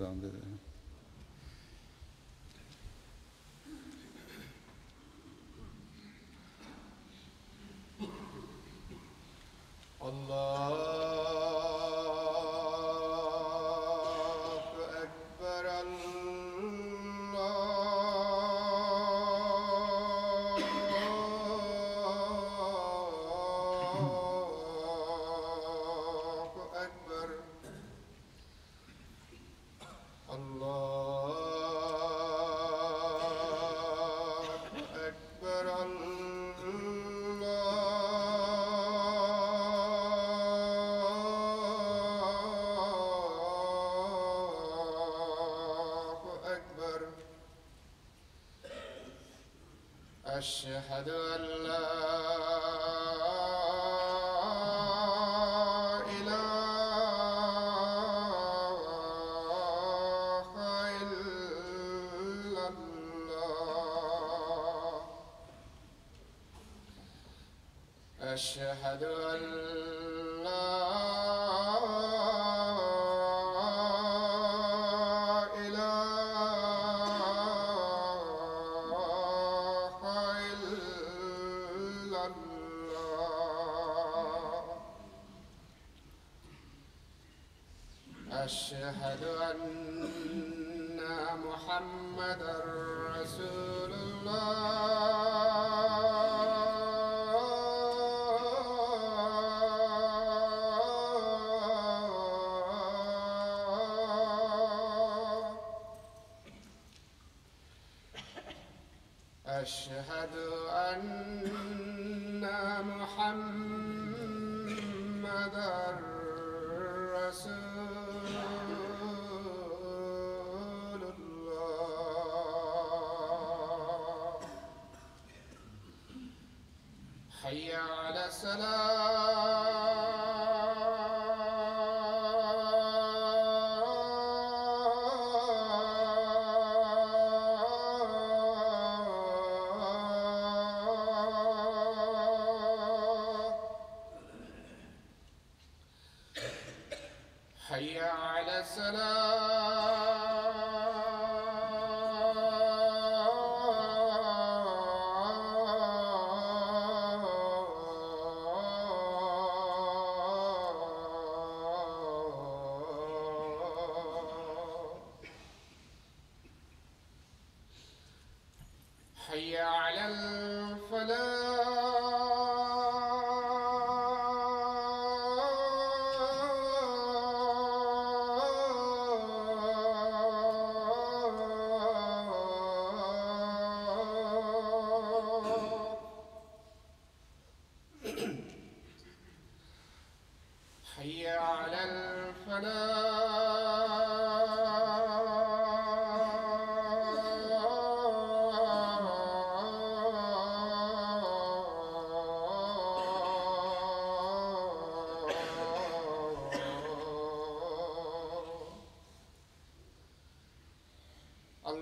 اذان دے دیں. اللہ اکبر اللہ اکبر اللہ اکبر أشهد أن لا إله إلا الله أشهد أن لا أشهد أن محمدًا رسول الله أشهد أن محمدًا رسول الله حي على حي على حي على حي على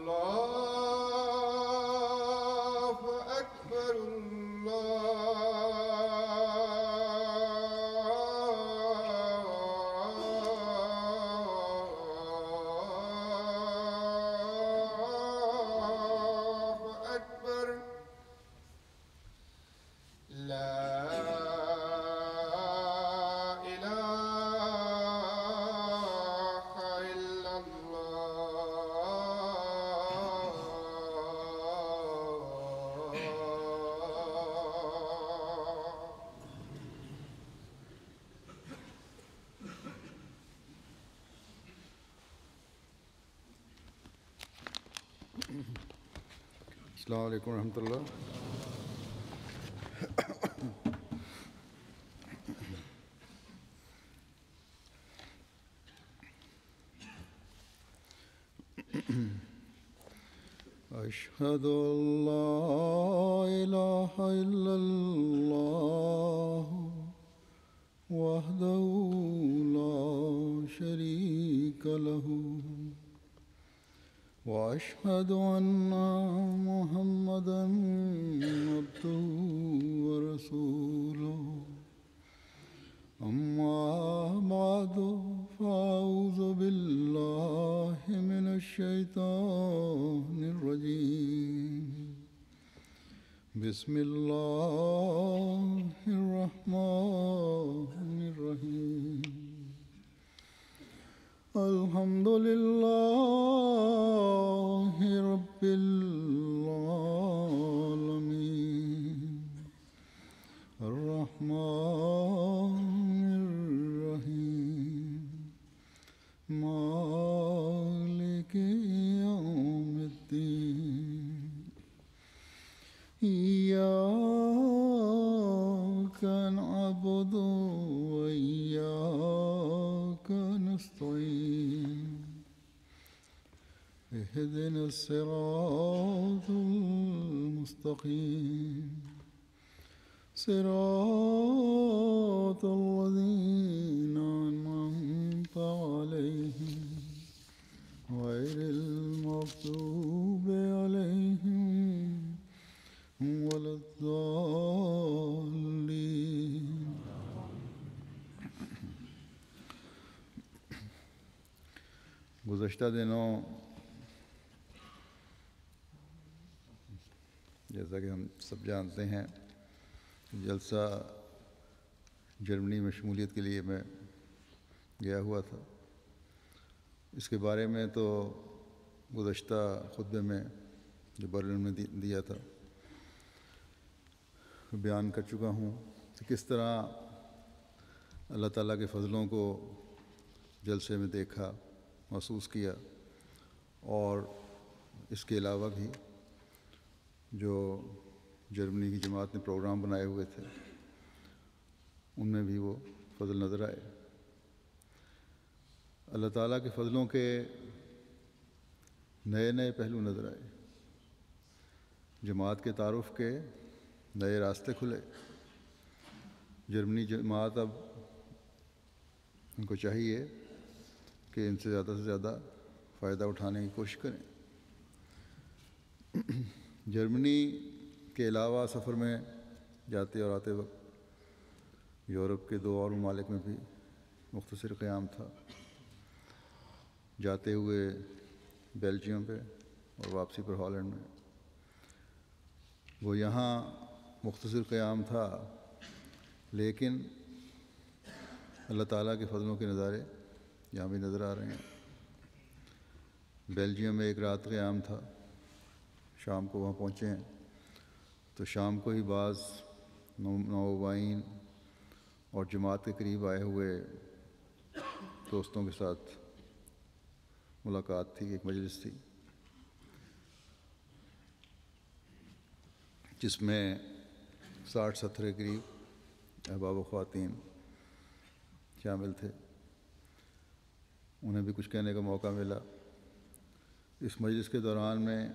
الله أكبر الله أكبر لا إله إلا الله السلام علیکم ورحمۃ اللہ. أشهد أن لا إله إلا الله وحده لا شريك له وأشهد أن محمدًا عبده ورسوله أما بعد فأعوذ بالله الشيطان الرجيم بسم الله الرحمن الرحيم الحمد لله رب العالمين الرحمن الرحيم مالك يوم الدين إياك نعبد وإياك نستعين اهدنا الصراط المستقيم صراط الذين أنعمت عليهم غير المغضوب عليهم ولا الضالين گزشتہ دنوں جیسا کہ ہم سب جانتے ہیں جلسہ جرمنی میں شمولیت کے لیے میں گیا ہوا تھا. اس کے بارے میں تو گزشتہ خطبے میں جو برلن میں دیا تھا بیان کر چکا ہوں کہ کس طرح اللہ تعالیٰ کے فضلوں کو جلسے میں دیکھا، محسوس کیا، اور اس کے علاوہ بھی جو جرمنی کی جماعت نے پروگرام بنائے ہوئے تھے ان میں بھی وہ فضل نظر آئے. اللہ تعالیٰ کے فضلوں کے نئے نئے پہلو نظر آئے. جماعت کے تعارف کے نئے راستے کھلے. جرمنی جماعت اب ان کو چاہیے کہ ان سے زیادہ فائدہ اٹھانے کی کوشش کریں. جرمنی کے علاوہ سفر میں جاتے اور آتے وقت یورپ کے 2 اور ممالک میں بھی مختصر قیام تھا. جاتے ہوئے بیلجیم پہ اور واپسی پر ہالینڈ میں. وہ یہاں مختصر قیام تھا لیکن اللہ تعالیٰ کے فضلوں کے نظارے یہاں بھی نظر آ رہے ہیں. بیلجیم میں 1 رات قیام تھا. شام کو وہاں پہنچے ہیں تو شام کو ہی بعض نوآبائین اور جماعت کے قریب آئے ہوئے دوستوں کے ساتھ ملاقات تھی. ایک مجلس تھی جس میں 60-70 کے قریب احباب و خواتین شامل تھے. انہیں بھی کچھ کہنے کا موقع ملا. اس مجلس کے دوران میں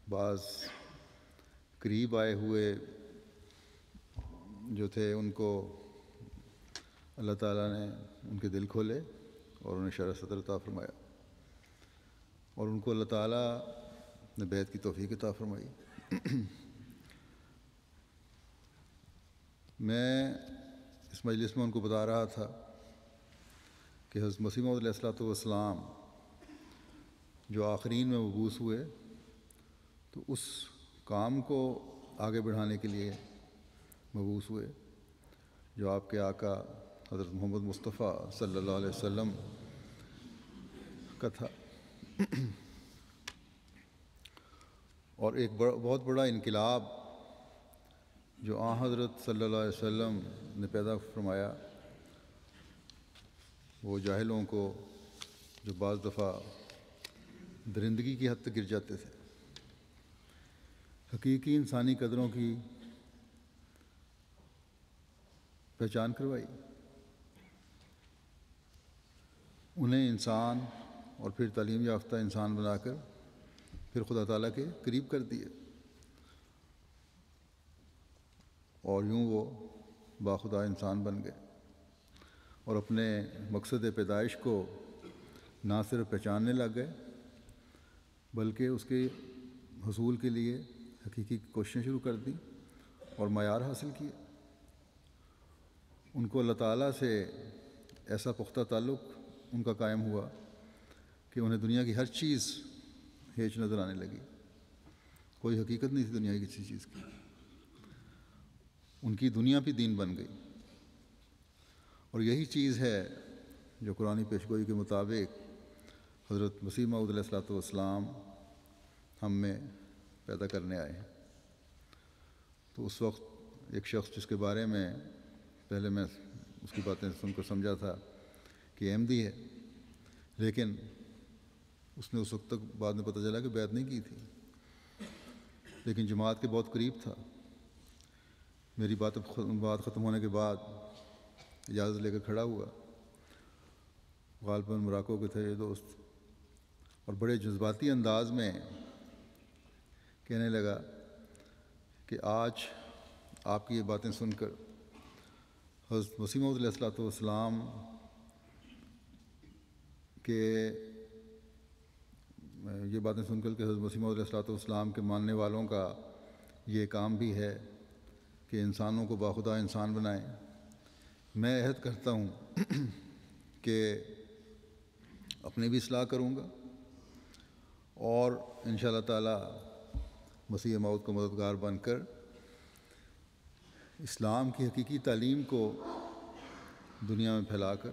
بعض قریب آئے ہوئے جو تھے ان کو اللہ تعالیٰ نے ان کے دل کھولے اور انہیں شرح صدر عطا فرمایا اور ان کو اللہ تعالیٰ نے بیعت کی توفیق عطا فرمائی. میں اس مجلس میں ان کو بتا رہا تھا کہ حضرت مسیح موعود علیہ الصلوۃ والسلام جو آخرین میں مبعوث ہوئے تو اس کام کو آگے بڑھانے کے لیے مبعوث ہوئے جو آپ کے آقا حضرت محمد مصطفیٰ صلی اللہ علیہ وسلم کا تھا. اور ایک بہت بڑا انقلاب جو حضرت صلی اللہ علیہ وسلم نے پیدا فرمایا وہ جاہلوں کو جو بعض دفعہ درندگی کی حد تک گر جاتے تھے حقیقی انسانی قدروں کی پہچان کروائی. انہیں انسان اور پھر تعلیم یافتہ انسان بنا کر پھر خدا تعالیٰ کے قریب کر دیے اور یوں وہ باخدا انسان بن گئے اور اپنے مقصد پیدائش کو نہ صرف پہچاننے لگ گئے بلکہ اس کے حصول کے لیے حقیقی کوششیں شروع کر دیں اور معیار حاصل کیے. ان کو اللہ تعالیٰ سے ایسا پختہ تعلق ان کا قائم ہوا کہ کہ انہیں دنیا کی ہر چیز ہیچ نظر آنے لگی، کوئی حقیقت نہیں تھی دنیا کی کسی چیز کی، ان کی دنیا بھی دین بن گئی۔ اور یہی چیز ہے جو قرآن پیشگوئی کے مطابق حضرت مسیح موعود علیہ الصلوۃ والسلام ہم میں پیدا کرنے آئے ہیں۔ تو اس وقت ایک شخص جس کے بارے میں پہلے میں اس کی باتیں سن کر سمجھا تھا کہ احمدی ہے، لیکن اس نے اس وقت تک بعد میں پتہ چلا کہ بیعت نہیں کی تھی، لیکن جماعت کے بہت قریب تھا۔ میری بات ختم ہونے کے بعد اجازت لے کر کھڑا ہوا، غالباً مراکو کے تھے یہ دوست، اور بڑے جذباتی انداز میں کہنے لگا کہ آج آپ کی یہ باتیں سن کر حضرت مسیح موعود علیہ الصلوۃ والسلام کے یہ باتیں سن کر کہ حضرت مسیح موعود علیہ الصلوۃ والسلام کے ماننے والوں کا یہ کام بھی ہے کہ انسانوں کو باخدا انسان بنائیں، میں عہد کرتا ہوں کہ اپنی بھی اصلاح کروں گا اور انشاءاللہ تعالی مسیح موعود کا مددگار بن کر اسلام کی حقیقی تعلیم کو دنیا میں پھیلا کر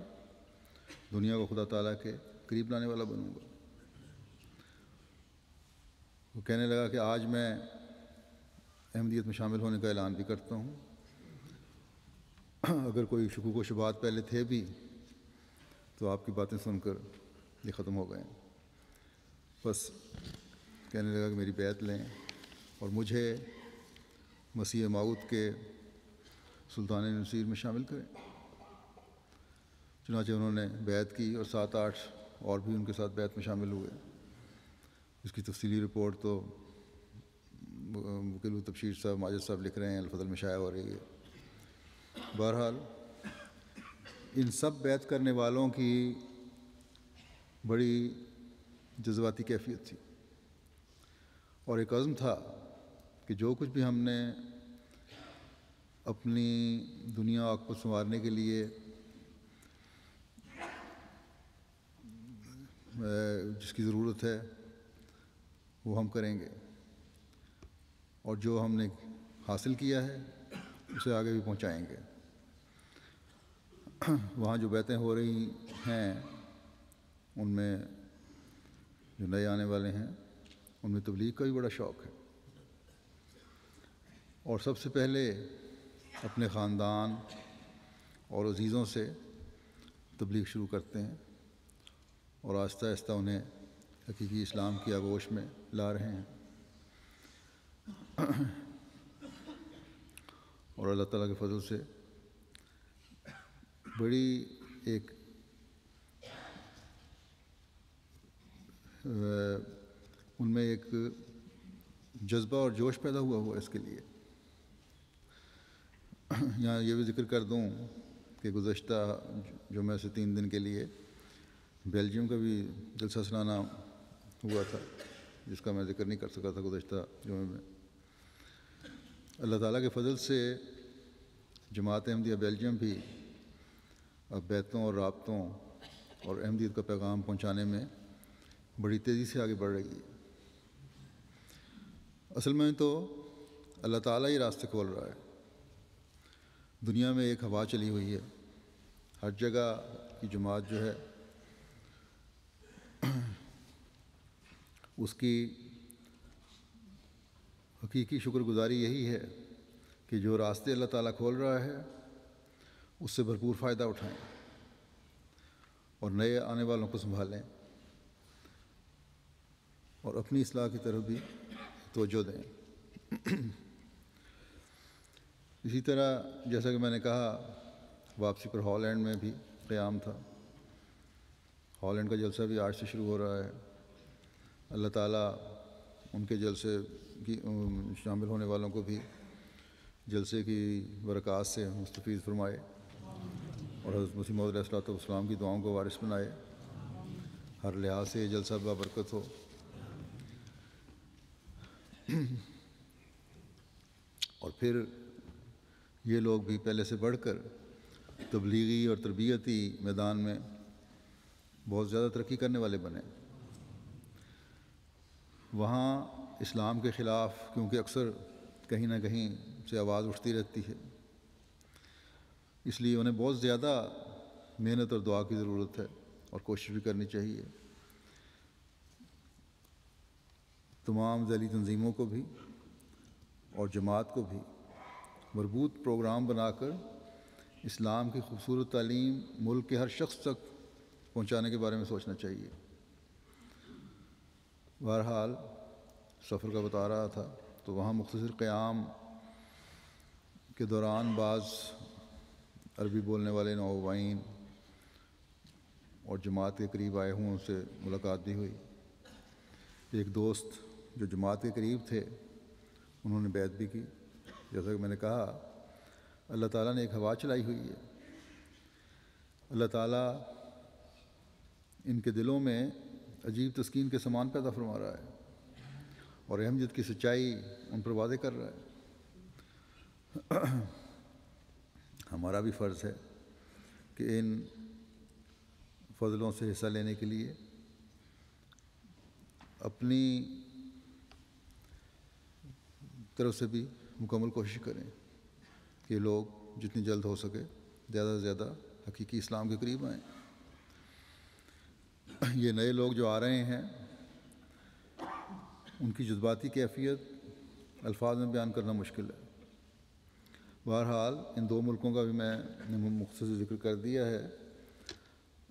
دنیا کو خدا تعالیٰ کے قریب لانے والا بنوں گا۔ وہ کہنے لگا کہ آج میں احمدیت میں شامل ہونے کا اعلان بھی کرتا ہوں، اگر کوئی شکوک و شبہات پہلے تھے بھی تو آپ کی باتیں سن کر یہ ختم ہو گئے ہیں۔ بس کہنے لگا کہ میری بیعت لیں اور مجھے مسیح موعود کے سلطان نصیر میں شامل کریں۔ چنانچہ انہوں نے بیعت کی اور 7-8 اور بھی ان کے ساتھ بیعت میں شامل ہوئے۔ اس کی تفصیلی رپورٹ تو وکیل تبشیر صاحب ماجد صاحب لکھ رہے ہیں، الفضل میں شائع ہو رہی ہے۔ بہرحال ان سب بیعت کرنے والوں کی بڑی جذباتی کیفیت تھی اور ایک عزم تھا کہ جو کچھ بھی ہم نے اپنی دنیا کو سنوارنے کے لیے جس کی ضرورت ہے وہ ہم کریں گے، اور جو ہم نے حاصل کیا ہے اسے آگے بھی پہنچائیں گے۔ وہاں جو بیعتیں ہو رہی ہیں ان میں جو نئے آنے والے ہیں ان میں تبلیغ کا بھی بڑا شوق ہے، اور سب سے پہلے اپنے خاندان اور عزیزوں سے تبلیغ شروع کرتے ہیں اور آہستہ آہستہ انہیں حقیقی اسلام کی آغوش میں لا رہے ہیں، اور اللہ تعالیٰ کے فضل سے بڑی ایک ان میں ایک جذبہ اور جوش پیدا ہوا اس کے لیے۔ یہاں یہ بھی ذکر کر دوں کہ گزشتہ جمعہ سے 3 دن کے لیے بیلجیم کا بھی جلسہ سالانہ ہوا تھا، جس کا میں ذکر نہیں کر سکا تھا گزشتہ جمعے میں۔ اللہ تعالیٰ کے فضل سے جماعت احمدیہ بیلجیم بھی اب بیعتوں اور رابطوں اور احمدیت کا پیغام پہنچانے میں بڑی تیزی سے آگے بڑھ رہی ہے۔ اصل میں تو اللہ تعالیٰ ہی راستے کھول رہا ہے۔ دنیا میں ایک ہوا چلی ہوئی ہے، ہر جگہ کی جماعت جو ہے اس کی حقیقی شکر گزاری یہی ہے کہ جو راستے اللہ تعالیٰ کھول رہا ہے اس سے بھرپور فائدہ اٹھائیں اور نئے آنے والوں کو سنبھالیں اور اپنی اصلاح کی طرف بھی توجہ دیں۔ اسی طرح جیسا کہ میں نے کہا واپسی پر ہالینڈ میں بھی قیام تھا، ہالینڈ کا جلسہ بھی آج سے شروع ہو رہا ہے۔ اللہ تعالیٰ ان کے جلسے کی شامل ہونے والوں کو بھی جلسے کی برکات سے مستفید فرمائے اور حضرت مسیح موعود علیہ الصلوۃ والسلام کی دعاؤں کو وارث بنائے۔ ہر لحاظ سے یہ جلسہ بابرکت ہو۔ اور پھر یہ لوگ بھی پہلے سے بڑھ کر تبلیغی اور تربیتی میدان میں بہت زیادہ ترقی کرنے والے بنے۔ وہاں اسلام کے خلاف کیونکہ اکثر کہیں نہ کہیں سے آواز اٹھتی رہتی ہے، اس لیے انہیں بہت زیادہ محنت اور دعا کی ضرورت ہے اور کوشش بھی کرنی چاہیے۔ تمام ذیلی تنظیموں کو بھی اور جماعت کو بھی مربوط پروگرام بنا کر اسلام کی خوبصورت تعلیم ملک کے ہر شخص تک پہنچانے کے بارے میں سوچنا چاہیے۔ بہرحال سفر کا بتا رہا تھا تو وہاں مختصر قیام کے دوران بعض عربی بولنے والے نوآبائین اور جماعت کے قریب آئے ہوں ان سے ملاقات بھی ہوئی۔ ایک دوست جو جماعت کے قریب تھے انہوں نے بیعت بھی کی۔ جیسا کہ میں نے کہا، اللہ تعالیٰ نے ایک ہوا چلائی ہوئی ہے، اللہ تعالیٰ ان کے دلوں میں عجیب تسکین کے سامان پیدا فرما رہا ہے اور احمدیت کی سچائی ان پر واضح کر رہا ہے۔ ہمارا بھی فرض ہے کہ ان فضلوں سے حصہ لینے کے لیے اپنی طرف سے بھی مکمل کوشش کریں کہ لوگ جتنی جلد ہو سکے زیادہ سے زیادہ حقیقی اسلام کے قریب آئیں۔ یہ نئے لوگ جو آ رہے ہیں ان کی جذباتی کیفیت الفاظ میں بیان کرنا مشکل ہے۔ بہرحال ان دو ملکوں کا بھی میں نے مختصر ذکر کر دیا ہے۔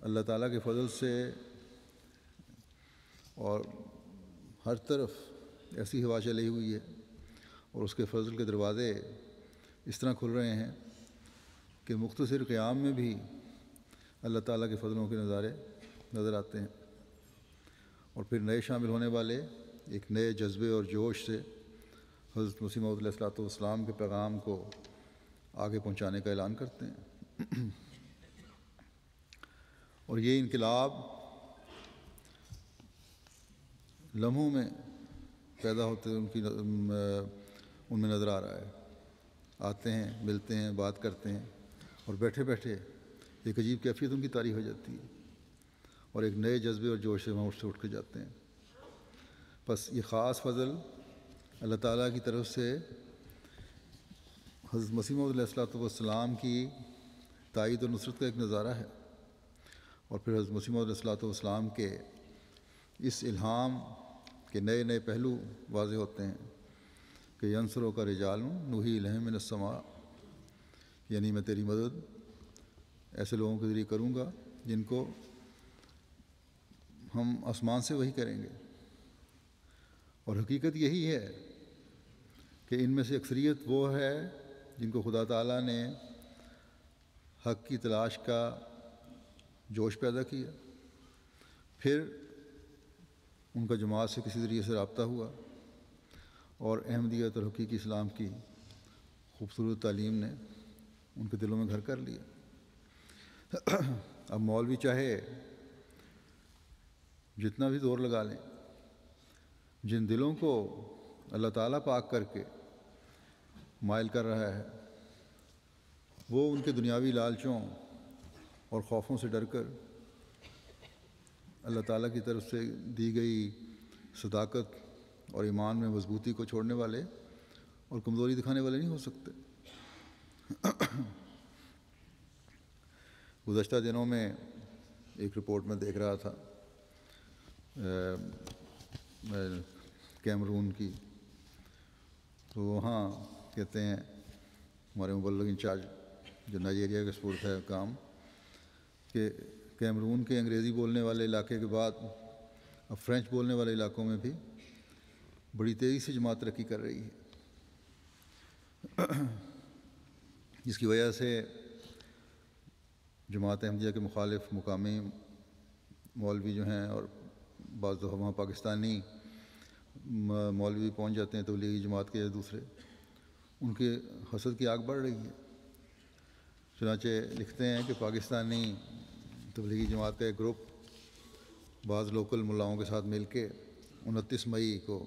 اللہ تعالیٰ کے فضل سے اور ہر طرف ایسی ہوا چلی ہوئی ہے اور اس کے فضل کے دروازے اس طرح کھل رہے ہیں کہ مختصر قیام میں بھی اللہ تعالیٰ کے فضلوں کے نظارے نظر آتے ہیں، اور پھر نئے شامل ہونے والے ایک نئے جذبے اور جوش سے حضرت مسیح موعود علیہ الصلوۃ والسلام کے پیغام کو آگے پہنچانے کا اعلان کرتے ہیں۔ اور یہ انقلاب لمحوں میں پیدا ہوتے ان میں نظر آ رہا ہے۔ آتے ہیں، ملتے ہیں، بات کرتے ہیں اور بیٹھے بیٹھے ایک عجیب کیفیت ان کی طاری ہو جاتی ہے اور ایک نئے جذبے اور جوش سے وہاں اٹھ کے جاتے ہیں۔ بس یہ خاص فضل اللہ تعالیٰ کی طرف سے حضرت مسیح موعود علیہ الصلوۃ والسلام کی تائید اور نصرت کا ایک نظارہ ہے، اور پھر حضرت مسیح موعود علیہ الصلوۃ والسلام کے اس الہام کے نئے نئے پہلو واضح ہوتے ہیں کہ ینصروں کا رجال نوحی الیہم من السماء، یعنی میں تیری مدد ایسے لوگوں کے ذریعے کروں گا جن کو ہم آسمان سے وحی کریں گے۔ اور حقیقت یہی ہے کہ ان میں سے اکثریت وہ ہے جن کو خدا تعالیٰ نے حق کی تلاش کا جوش پیدا کیا، پھر ان کا جماعت سے کسی ذریعے سے رابطہ ہوا اور احمدیت اور حقیقی اسلام کی خوبصورت تعلیم نے ان کے دلوں میں گھر کر لیا۔ اب مولوی چاہے جتنا بھی زور لگا لیں، جن دلوں کو اللہ تعالیٰ پاک کر کے مائل کر رہا ہے وہ ان کے دنیاوی لالچوں اور خوفوں سے ڈر کر اللہ تعالیٰ کی طرف سے دی گئی صداقت اور ایمان میں مضبوطی کو چھوڑنے والے اور کمزوری دکھانے والے نہیں ہو سکتے۔ گزشتہ دنوں میں ایک رپورٹ میں دیکھ رہا تھا کیمرون کی، تو وہاں کہتے ہیں ہمارے مبلغ انچارج جو نائجیریا کا سپورٹ ہے کام، کہ کیمرون کے انگریزی بولنے والے علاقے کے بعد اب فرینچ بولنے والے علاقوں میں بھی بڑی تیزی سے جماعت ترقی کر رہی ہے، جس کی وجہ سے جماعت احمدیہ کے مخالف مقامی مولوی جو ہیں اور بعض دفعہ وہاں پاکستانی مولوی پہنچ جاتے ہیں تبلیغی جماعت کے یا دوسرے، ان کے حسد کی آگ بڑھ رہی ہے۔ چنانچہ لکھتے ہیں کہ پاکستانی تبلیغی جماعت کا ایک گروپ بعض لوکل ملاؤں کے ساتھ مل کے 29 مئی کو،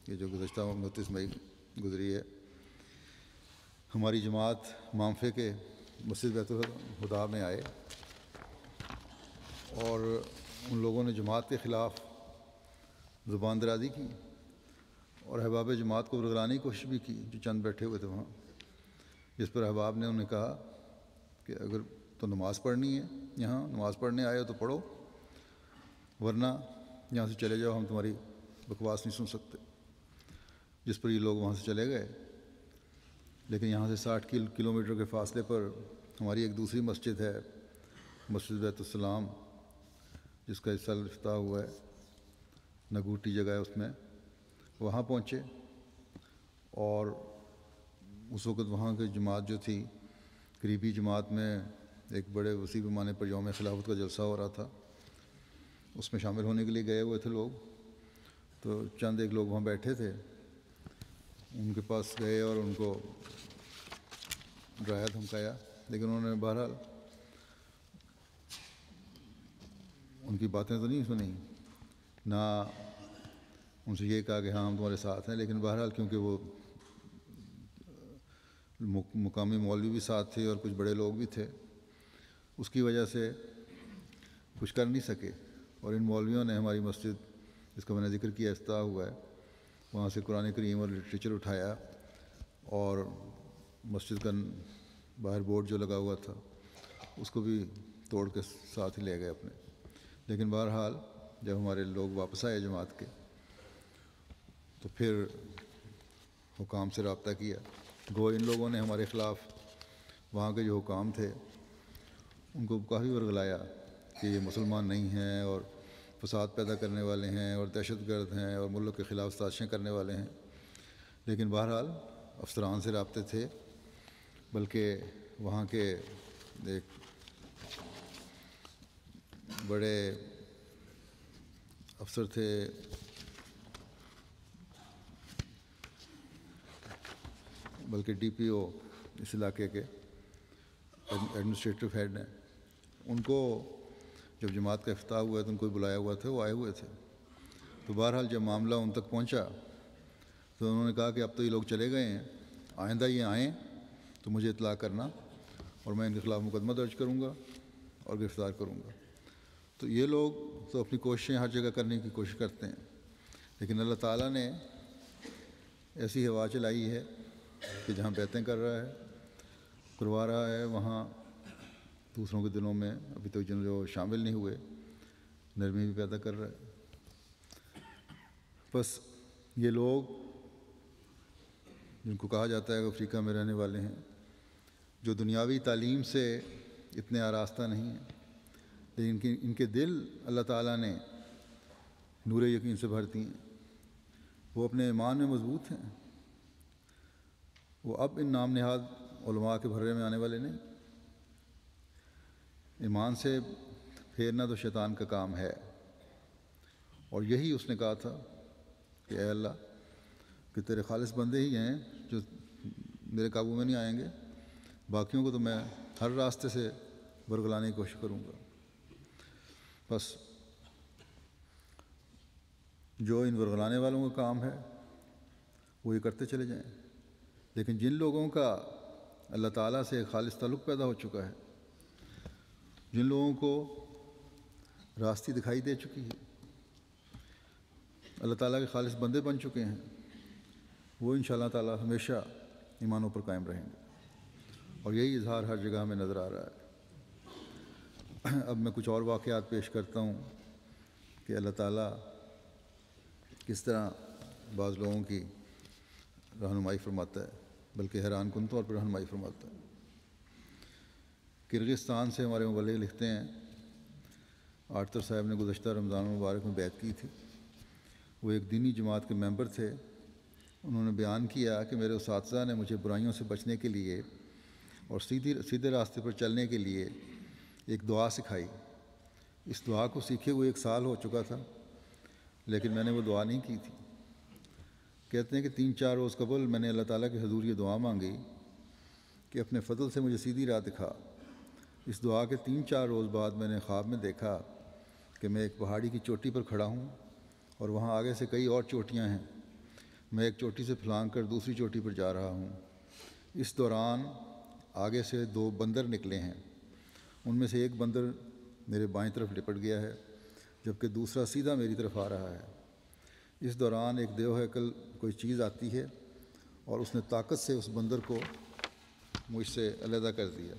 یہ جو گزشتہ 29 مئی گزری ہے، ہماری جماعت مامفے کے مسجد بیت الہدا میں آئے اور ان لوگوں نے جماعت کے خلاف زبان درازی کی اور احباب جماعت کو ورگلانے کی کوشش بھی کی جو چند بیٹھے ہوئے تھے وہاں، جس پر احباب نے انہیں کہا کہ اگر تو نماز پڑھنی ہے، یہاں نماز پڑھنے آئے ہو تو پڑھو، ورنہ یہاں سے چلے جاؤ، ہم تمہاری بکواس نہیں سن سکتے۔ جس پر یہ لوگ وہاں سے چلے گئے۔ لیکن یہاں سے 60 کلومیٹر کے فاصلے پر ہماری ایک دوسری مسجد ہے، مسجد بیت السلام، جس کا اس سال افتتاح ہوا ہے، نگوٹی جگہ ہے اس میں، وہاں پہنچے۔ اور اس وقت وہاں کی جماعت جو تھی، قریبی جماعت میں ایک بڑے وسیع پیمانے پر یوم خلافت کا جلسہ ہو رہا تھا، اس میں شامل ہونے کے لیے گئے ہوئے تھے لوگ۔ تو چند ایک لوگ وہاں بیٹھے تھے، ان کے پاس گئے اور ان کو ڈرایا دھمکایا، لیکن انہوں نے بہرحال ان کی باتیں تو نہیں سنی، نہ ان سے یہ کہا کہ ہاں ہم تمہارے ساتھ ہیں، لیکن بہرحال کیونکہ وہ مقامی مولوی بھی ساتھ تھے اور کچھ بڑے لوگ بھی تھے، اس کی وجہ سے کچھ کر نہیں سکے۔ اور ان مولویوں نے ہماری مسجد، جس کا میں نے ذکر کیا افتتاح ہوا ہے، وہاں سے قرآن کریم اور لٹریچر اٹھایا، اور مسجد کا باہر بورڈ جو لگا ہوا تھا اس کو بھی توڑ کے ساتھ ہی لے گئے اپنے۔ لیکن بہرحال جب ہمارے لوگ واپس آئے جماعت کے، تو پھر حکام سے رابطہ کیا۔ گو ان لوگوں نے ہمارے خلاف وہاں کے جو حکام تھے ان کو کافی ورگلایا کہ یہ مسلمان نہیں ہیں اور فساد پیدا کرنے والے ہیں اور دہشت گرد ہیں اور ملک کے خلاف سازشیں کرنے والے ہیں۔ لیکن بہرحال افسران سے رابطے تھے، بلکہ وہاں کے ایک بڑے افسر تھے، بلکہ ڈی پی او اس علاقے کے ایڈمنسٹریٹو ہیڈ ہیں، ان کو جب جماعت کا افتتاح ہوا تو ان کو بلایا ہوا تھا، وہ آئے ہوئے تھے۔ تو بہرحال جب معاملہ ان تک پہنچا تو انہوں نے کہا کہ اب تو یہ لوگ چلے گئے ہیں، آئندہ یہ آئیں تو مجھے اطلاع کرنا اور میں ان کے خلاف مقدمہ درج کروں گا اور گرفتار کروں گا۔ تو یہ لوگ تو اپنی کوششیں ہر جگہ کرنے کی کوشش کرتے ہیں، لیکن اللہ تعالیٰ نے ایسی ہوا چلائی ہے کہ جہاں بیعتیں کر رہا ہے، کروا رہا ہے، وہاں دوسروں کے دلوں میں ابھی تک جو شامل نہیں ہوئے نرمی بھی پیدا کر رہا ہے۔ بس یہ لوگ جن کو کہا جاتا ہے کہ افریقہ میں رہنے والے ہیں، جو دنیاوی تعلیم سے اتنے آراستہ نہیں ہیں، لیکن ان کے دل اللہ تعالیٰ نے نور یقین سے بھر دیے ہیں، وہ اپنے ایمان میں مضبوط ہیں، وہ اب ان نام نہاد علماء کے بھرے میں آنے والے نہیں۔ ایمان سے پھیرنا تو شیطان کا کام ہے، اور یہی اس نے کہا تھا کہ اے اللہ کہ تیرے خالص بندے ہی ہیں جو میرے قابو میں نہیں آئیں گے، باقیوں کو تو میں ہر راستے سے ورگلانے کی کوشش کروں گا۔ بس جو ان ورگلانے والوں کا کام ہے وہ یہ کرتے چلے جائیں، لیکن جن لوگوں کا اللہ تعالیٰ سے ایک خالص تعلق پیدا ہو چکا ہے، جن لوگوں کو راستی دکھائی دے چکی ہے، اللہ تعالیٰ کے خالص بندے بن چکے ہیں، وہ انشاءاللہ تعالیٰ ہمیشہ ایمانوں پر قائم رہیں گے، اور یہی اظہار ہر جگہ ہمیں نظر آ رہا ہے۔ اب میں کچھ اور واقعات پیش کرتا ہوں کہ اللہ تعالیٰ کس طرح بعض لوگوں کی رہنمائی فرماتا ہے، بلکہ حیران کن طور پر رہنمائی فرماتا ہے۔ کرغزستان سے ہمارے مبلغ لکھتے ہیں، آٹتر صاحب نے گزشتہ رمضان المبارک میں بیعت کی تھی۔ وہ ایک دینی جماعت کے ممبر تھے۔ انہوں نے بیان کیا کہ میرے اساتذہ نے مجھے برائیوں سے بچنے کے لیے اور سیدھے راستے پر چلنے کے لیے ایک دعا سکھائی۔ اس دعا کو سیکھے ہوئے 1 سال ہو چکا تھا، لیکن میں نے وہ دعا نہیں کی تھی۔ کہتے ہیں کہ 3-4 روز قبل میں نے اللہ تعالیٰ کے حضور یہ دعا مانگی کہ اپنے فضل سے مجھے سیدھی راہ دکھا۔ اس دعا کے 3-4 روز بعد میں نے خواب میں دیکھا کہ میں ایک پہاڑی کی چوٹی پر کھڑا ہوں اور وہاں آگے سے کئی اور چوٹیاں ہیں۔ میں ایک چوٹی سے پھلانگ کر دوسری چوٹی پر جا رہا ہوں۔ اس دوران آگے سے 2 بندر نکلے ہیں، ان میں سے ایک بندر میرے بائیں طرف لپٹ گیا ہے جبکہ دوسرا سیدھا میری طرف آ رہا ہے۔ اس دوران ایک دیو ہیکل کوئی چیز آتی ہے اور اس نے طاقت سے اس بندر کو مجھ سے علیحدہ کر دیا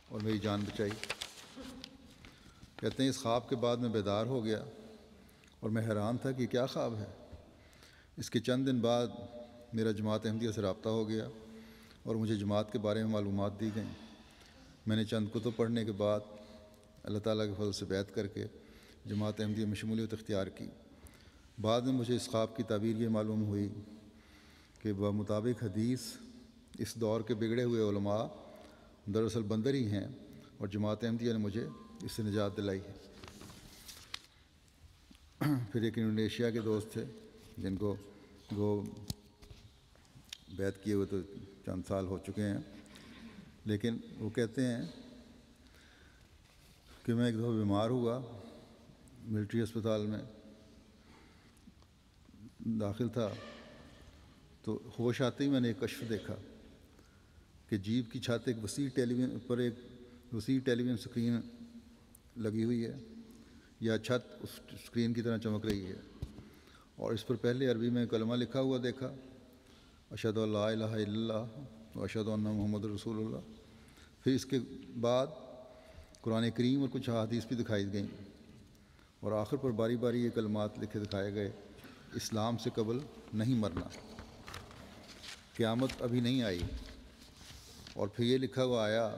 اور میری جان بچائی۔ کہتے ہیں اس خواب کے بعد میں بیدار ہو گیا اور میں حیران تھا کہ کیا خواب ہے۔ اس کے چند دن بعد میرا جماعت احمدیہ سے رابطہ ہو گیا اور مجھے جماعت کے بارے میں معلومات دی گئیں۔ میں نے چند کتب پڑھنے کے بعد اللہ تعالیٰ کے فضل سے بیعت کر کے جماعت احمدیہ میں شمولیت اختیار کی۔ بعد میں مجھے اس خواب کی تعبیر یہ معلوم ہوئی کہ بمطابق حدیث اس دور کے بگڑے ہوئے علماء دراصل بندر ہی ہیں اور جماعت احمدیہ نے مجھے اس سے نجات دلائی ہے۔ پھر ایک انڈونیشیا کے دوست تھے جن کو وہ بیعت کیے ہوئے تو چند سال ہو چکے ہیں، لیکن وہ کہتے ہیں کہ میں ایک دفعہ بیمار ہوا، ملٹری اسپتال میں داخل تھا، تو ہوش آتے ہی میں نے ایک کشف دیکھا کہ جیب کی چھت ایک وسیع ٹیلی ویژن اسکرین لگی ہوئی ہے، یا چھت اس اسکرین کی طرح چمک رہی ہے، اور اس پر پہلے عربی میں کلمہ لکھا ہوا دیکھا، اشہد ان لا الہ الا اللہ و اشہد ان محمد رسول اللہ۔ پھر اس کے بعد قرآن کریم اور کچھ احادیث بھی دکھائی گئیں، اور آخر پر باری باری یہ کلمات لکھے دکھائے گئے: اسلام سے قبل نہیں مرنا، قیامت ابھی نہیں آئی۔ اور پھر یہ لکھا ہوا آیا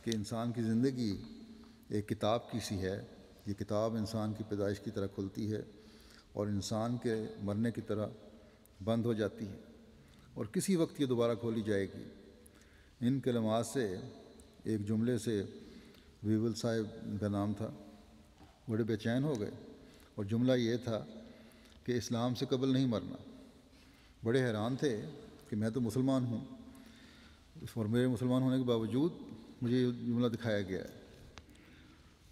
کہ انسان کی زندگی ایک کتاب کی سی ہے، یہ کتاب انسان کی پیدائش کی طرح کھلتی ہے اور انسان کے مرنے کی طرح بند ہو جاتی ہے، اور کسی وقت یہ دوبارہ کھولی جائے گی۔ ان کلمات سے ایک جملے سے ویول صاحب کا نام تھا، بڑے بے چین ہو گئے، اور جملہ یہ تھا کہ اسلام سے قبل نہیں مرنا۔ بڑے حیران تھے کہ میں تو مسلمان ہوں، اور میرے مسلمان ہونے کے باوجود مجھے یہ جملہ دکھایا گیا ہے۔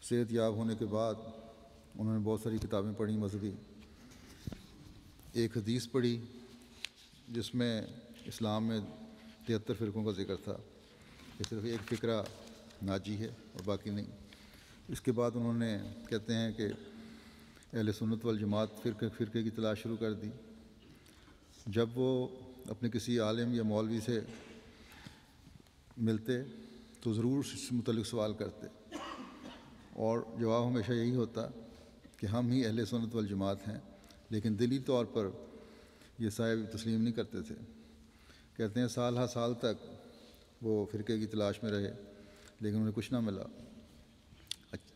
صحت یاب ہونے کے بعد انہوں نے بہت ساری کتابیں پڑھی مذہبی، ایک حدیث پڑھی جس میں اسلام میں 73 فرقوں کا ذکر تھا، کہ صرف ایک فقرہ ناجی ہے اور باقی نہیں۔ اس کے بعد انہوں نے کہتے ہیں کہ اہل سنت والجماعت فرقے کی تلاش شروع کر دی۔ جب وہ اپنے کسی عالم یا مولوی سے ملتے تو ضرور اس متعلق سوال کرتے، اور جواب ہمیشہ یہی ہوتا کہ ہم ہی اہل سنت والجماعت ہیں، لیکن دلی طور پر یہ صاحب تسلیم نہیں کرتے تھے۔ کہتے ہیں سال ہا سال تک وہ فرقے کی تلاش میں رہے، لیکن انہیں کچھ نہ ملا،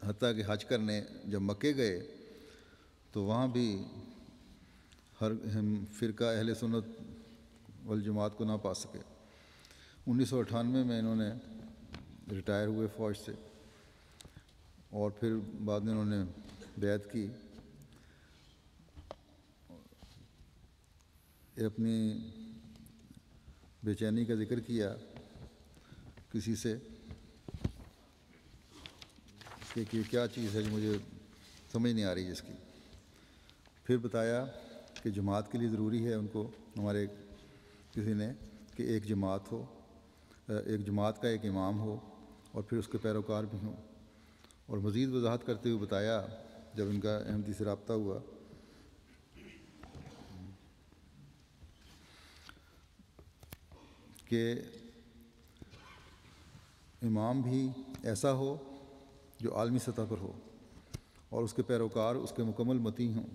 حتیٰ کہ حج کرنے جب مکے گئے تو وہاں بھی ہر فرقہ اہل سنت والجماعت کو نہ پا سکے۔ 1998 میں انہوں نے ریٹائر ہوئے فوج سے، اور پھر بعد میں انہوں نے بیعت کی۔ اپنی بے چینی کا ذکر کیا کسی سے کہ کیا چیز ہے جو مجھے سمجھ نہیں آ رہی جس کی۔ پھر بتایا کہ جماعت کے لیے ضروری ہے ان کو، ہمارے کسی نے، کہ ایک جماعت ہو، ایک جماعت کا ایک امام ہو اور پھر اس کے پیروکار بھی ہوں۔ اور مزید وضاحت کرتے ہوئے بتایا جب ان کا احمدی سے رابطہ ہوا کہ امام بھی ایسا ہو جو عالمی سطح پر ہو اور اس کے پیروکار اس کے مکمل مطیع ہوں۔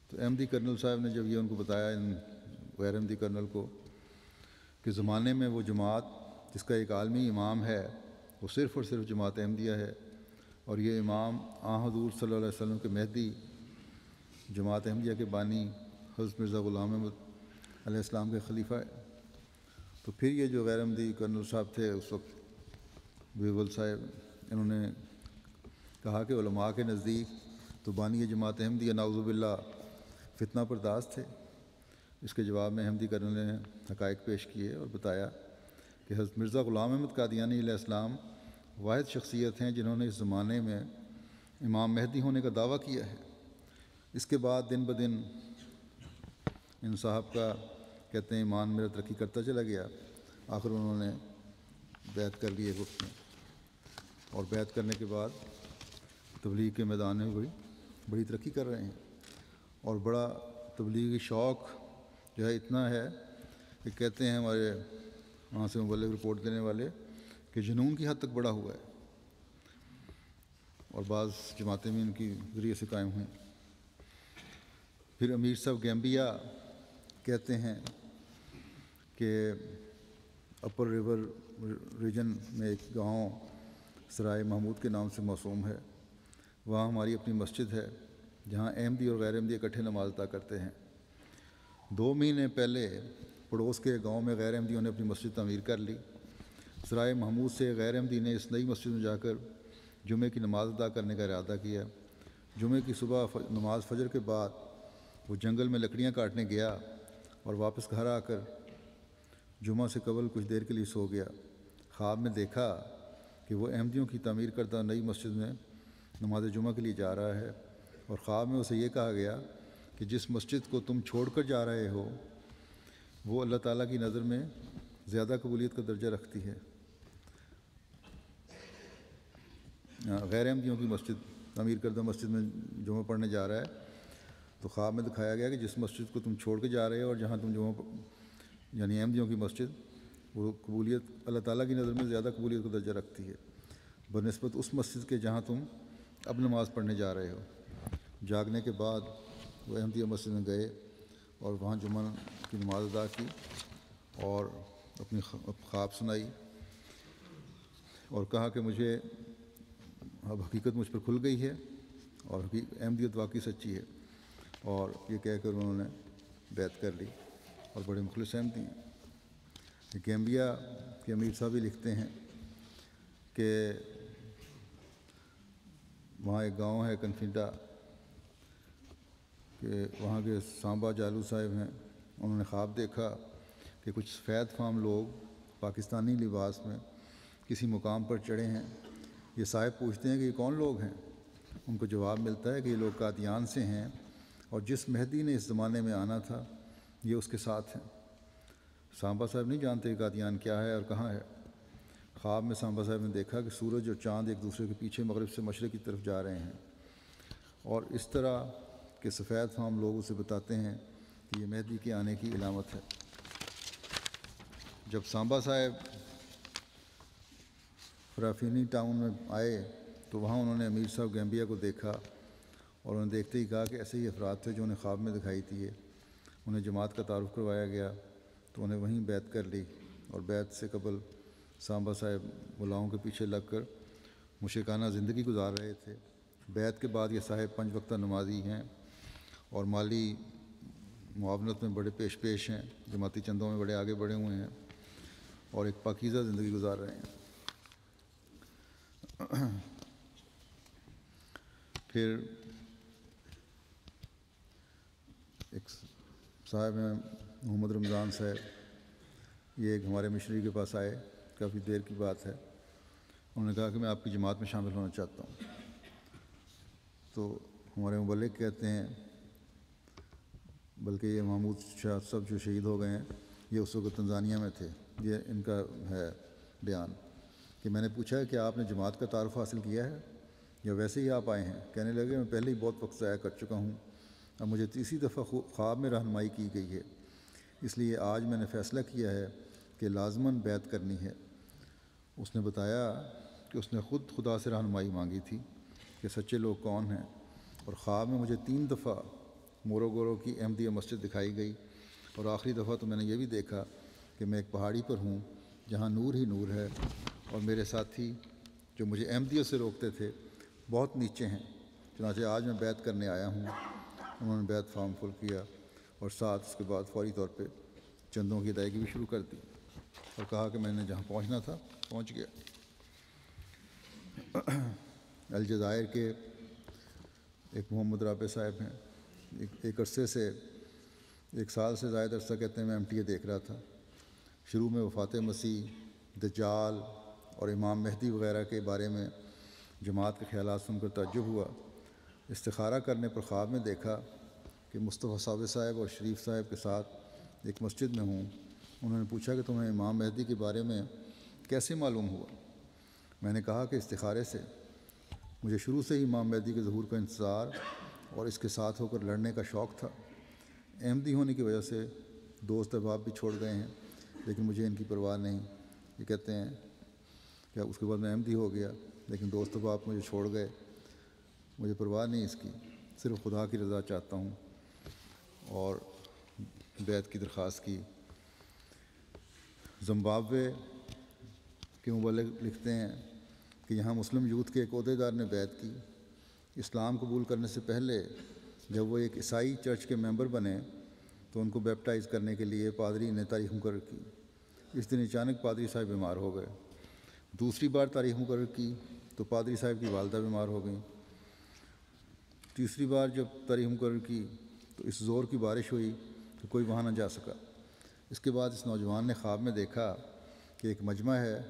تو احمدی کرنل صاحب نے جب یہ ان کو بتایا، ان غیر احمدی کرنل کو، کہ زمانے میں وہ جماعت جس کا ایک عالمی امام ہے وہ صرف اور صرف جماعت احمدیہ ہے، اور یہ امام حضور صلی اللہ علیہ وسلم کے مہدی، جماعت احمدیہ کے بانی حضرت مرزا غلام احمد علیہ السلام کے خلیفہ ہے۔ تو پھر یہ جو غیر احمدی کرنل صاحب تھے اس وقت، ویول صاحب، انہوں نے کہا کہ علماء کے نزدیک تو بانی جماعت احمدیہ نعوذ باللہ فتنہ پرداز تھے۔ اس کے جواب میں احمدی کرنل نے حقائق پیش کیے اور بتایا کہ حضرت مرزا غلام احمد قادیانی علیہ السلام واحد شخصیت ہیں جنہوں نے اس زمانے میں امام مہدی ہونے کا دعویٰ کیا ہے۔ اس کے بعد دن بدن ان صاحب کا، کہتے ہیں، ایمان میرا ترقی کرتا چلا گیا۔ آخر انہوں نے بیعت کر لی ایک وقت میں، اور بیعت کرنے کے بعد تبلیغ کے میدان میں بڑی ترقی کر رہے ہیں۔ اور بڑا تبلیغی شوق جو ہے اتنا ہے کہ کہتے ہیں ہمارے وہاں سے مبلغ رپورٹ دینے والے کہ جنون کی حد تک بڑا ہوا ہے، اور بعض جماعتیں بھی ان کی ذریعے سے قائم ہوئیں۔ پھر امیر صاحب گیمبیا کہتے ہیں کہ اپر ریور ریجن میں ایک گاؤں سرائے محمود کے نام سے موسوم ہے، وہاں ہماری اپنی مسجد ہے جہاں احمدی اور غیر احمدی اکٹھے نماز ادا کرتے ہیں۔ 2 مہینے پہلے پڑوس کے گاؤں میں غیر احمدیوں نے اپنی مسجد تعمیر کر لی۔ سرائے محمود سے غیر احمدی نے اس نئی مسجد میں جا کر جمعے کی نماز ادا کرنے کا ارادہ کیا۔ جمعے کی صبح نماز فجر کے بعد وہ جنگل میں لکڑیاں کاٹنے گیا اور واپس گھر آ کر جمعہ سے قبل کچھ دیر کے لیے سو گیا۔ خواب میں دیکھا کہ وہ احمدیوں کی تعمیر کردہ نئی مسجد میں نماز جمعہ کے لیے جا رہا ہے، اور خواب میں اسے یہ کہا گیا کہ جس مسجد کو تم چھوڑ کر جا رہے ہو وہ اللہ تعالیٰ کی نظر میں زیادہ قبولیت کا درجہ رکھتی ہے۔ غیر احمدیوں کی مسجد تعمیر کردہ مسجد میں جمعہ پڑھنے جا رہا ہے، تو خواب میں دکھایا گیا کہ جس مسجد کو تم چھوڑ کے جا رہے ہو اور جہاں تم جمعہ یعنی احمدیوں کی مسجد، وہ قبولیت اللہ تعالیٰ کی نظر میں زیادہ قبولیت کا درجہ رکھتی ہے بنسبت اس مسجد کے جہاں تم اب نماز پڑھنے جا رہے ہو۔ جاگنے کے بعد وہ احمدیہ مسجد میں گئے اور وہاں جمعہ کی نماز ادا کی اور اپنی خواب سنائی اور کہا کہ مجھے اب حقیقت مجھ پر کھل گئی ہے اور احمدیت واقعی سچی ہے، اور یہ کہہ کر انہوں نے بیعت کر لی اور بڑے مخلص احمدی ہیں۔ گیمبیا کے امیر صاحب بھی لکھتے ہیں کہ وہاں ایک گاؤں ہے کنفیڈا، کہ وہاں کے سانبا جالو صاحب ہیں، انہوں نے خواب دیکھا کہ کچھ سفید فام لوگ پاکستانی لباس میں کسی مقام پر چڑھے ہیں۔ یہ صاحب پوچھتے ہیں کہ یہ کون لوگ ہیں؟ ان کو جواب ملتا ہے کہ یہ لوگ قادیان سے ہیں اور جس مہدی نے اس زمانے میں آنا تھا یہ اس کے ساتھ ہیں۔ سانبا صاحب نہیں جانتے کہ قادیان کیا ہے اور کہاں ہے۔ خواب میں سانبا صاحب نے دیکھا کہ سورج اور چاند ایک دوسرے کے پیچھے مغرب سے مشرق کی طرف جا رہے ہیں، اور اس طرح کہ سفید فام لوگ اسے بتاتے ہیں کہ یہ مہدی کے آنے کی علامت ہے۔ جب سانبا صاحب فرافینی ٹاؤن میں آئے تو وہاں انہوں نے امیر صاحب گیمبیا کو دیکھا، اور انہوں نے دیکھتے ہی کہا کہ ایسے ہی افراد تھے جو انہیں خواب میں دکھائی تھی۔ انہیں جماعت کا تعارف کروایا گیا تو انہیں وہیں بیعت کر لی، اور بیعت سے قبل سانبا صاحب ملاؤں کے پیچھے لگ کر مشرکانہ زندگی گزار رہے تھے۔ بیعت کے بعد یہ صاحب 5 وقتہ نمازی ہیں اور مالی معاونت میں بڑے پیش ہیں، جماعتی چندوں میں بڑے آگے بڑھے ہوئے ہیں اور ایک پاکیزہ زندگی گزار رہے ہیں۔ پھر ایک صاحب ہیں محمد رمضان صاحب، یہ ایک ہمارے مشنری کے پاس آئے، کافی دیر کی بات ہے۔ انہوں نے کہا کہ میں آپ کی جماعت میں شامل ہونا چاہتا ہوں۔ تو ہمارے مبلغ کہتے ہیں، بلکہ یہ محمود شاہ صاحب جو شہید ہو گئے ہیں یہ اس وقت تنزانیہ میں تھے، یہ ان کا ہے بیان کہ میں نے پوچھا کہ آپ نے جماعت کا تعارف حاصل کیا ہے یا ویسے ہی آپ آئے ہیں؟ کہنے لگے میں پہلے ہی بہت وقت ضائع کر چکا ہوں، اب مجھے تیسری دفعہ خواب میں رہنمائی کی گئی ہے، اس لیے آج میں نے فیصلہ کیا ہے کہ لازماً بیعت کرنی ہے۔ اس نے بتایا کہ اس نے خود خدا سے رہنمائی مانگی تھی کہ سچے لوگ کون ہیں، اور خواب میں مجھے 3 دفعہ موروگورو کی احمدیہ مسجد دکھائی گئی، اور آخری دفعہ تو میں نے یہ بھی دیکھا کہ میں ایک پہاڑی پر ہوں جہاں نور ہی نور ہے، اور میرے ساتھی جو مجھے احمدیت سے روکتے تھے بہت نیچے ہیں، چنانچہ آج میں بیعت کرنے آیا ہوں۔ انہوں نے بیعت فارم فل کیا اور ساتھ اس کے بعد فوری طور پہ چندوں کی ادائیگی بھی شروع کر دی اور کہا کہ میں نے جہاں پہنچنا تھا پہنچ گیا۔ الجزائر کے ایک محمد رابع صاحب ہیں، ایک عرصے سے 1 سال سے زائد عرصہ کہتے ہیں میں MTA دیکھ رہا تھا۔ شروع میں وفات مسیح، دجال اور امام مہدی وغیرہ کے بارے میں جماعت کے خیالات سن کر تعجب ہوا۔ استخارہ کرنے پر خواب میں دیکھا کہ مصطفیٰ صابر صاحب اور شریف صاحب کے ساتھ ایک مسجد میں ہوں۔ انہوں نے پوچھا کہ تمہیں امام مہدی کے بارے میں کیسے معلوم ہوا؟ میں نے کہا کہ استخارے سے۔ مجھے شروع سے ہی امام مہدی کے ظہور کا انتظار اور اس کے ساتھ ہو کر لڑنے کا شوق تھا۔ احمدی ہونے کی وجہ سے دوست احباب بھی چھوڑ گئے ہیں، لیکن مجھے ان کی پرواہ نہیں۔ یہ کہتے ہیں کہ اس کے بعد میں احمدی ہو گیا، لیکن دوست احباب مجھے چھوڑ گئے، مجھے پرواہ نہیں اس کی، صرف خدا کی رضا چاہتا ہوں۔ اور بیعت کی درخواست کی۔ زمبابوے کے مبلغ لکھتے ہیں کہ یہاں مسلم یوتھ کے ایک عہدیدار نے بیعت کی۔ اسلام قبول کرنے سے پہلے جب وہ ایک عیسائی چرچ کے ممبر بنے تو ان کو بیپٹائز کرنے کے لیے پادری نے تاریخ مقرر کی۔ اس دن اچانک پادری صاحب بیمار ہو گئے۔ دوسری بار تاریخ مقرر کی تو پادری صاحب کی والدہ بیمار ہو گئیں۔ تیسری بار جب تاریخ مقرر کی تو اس زور کی بارش ہوئی کہ کوئی وہاں نہ جا سکا۔ اس کے بعد اس نوجوان نے خواب میں دیکھا کہ ایک مجمع ہے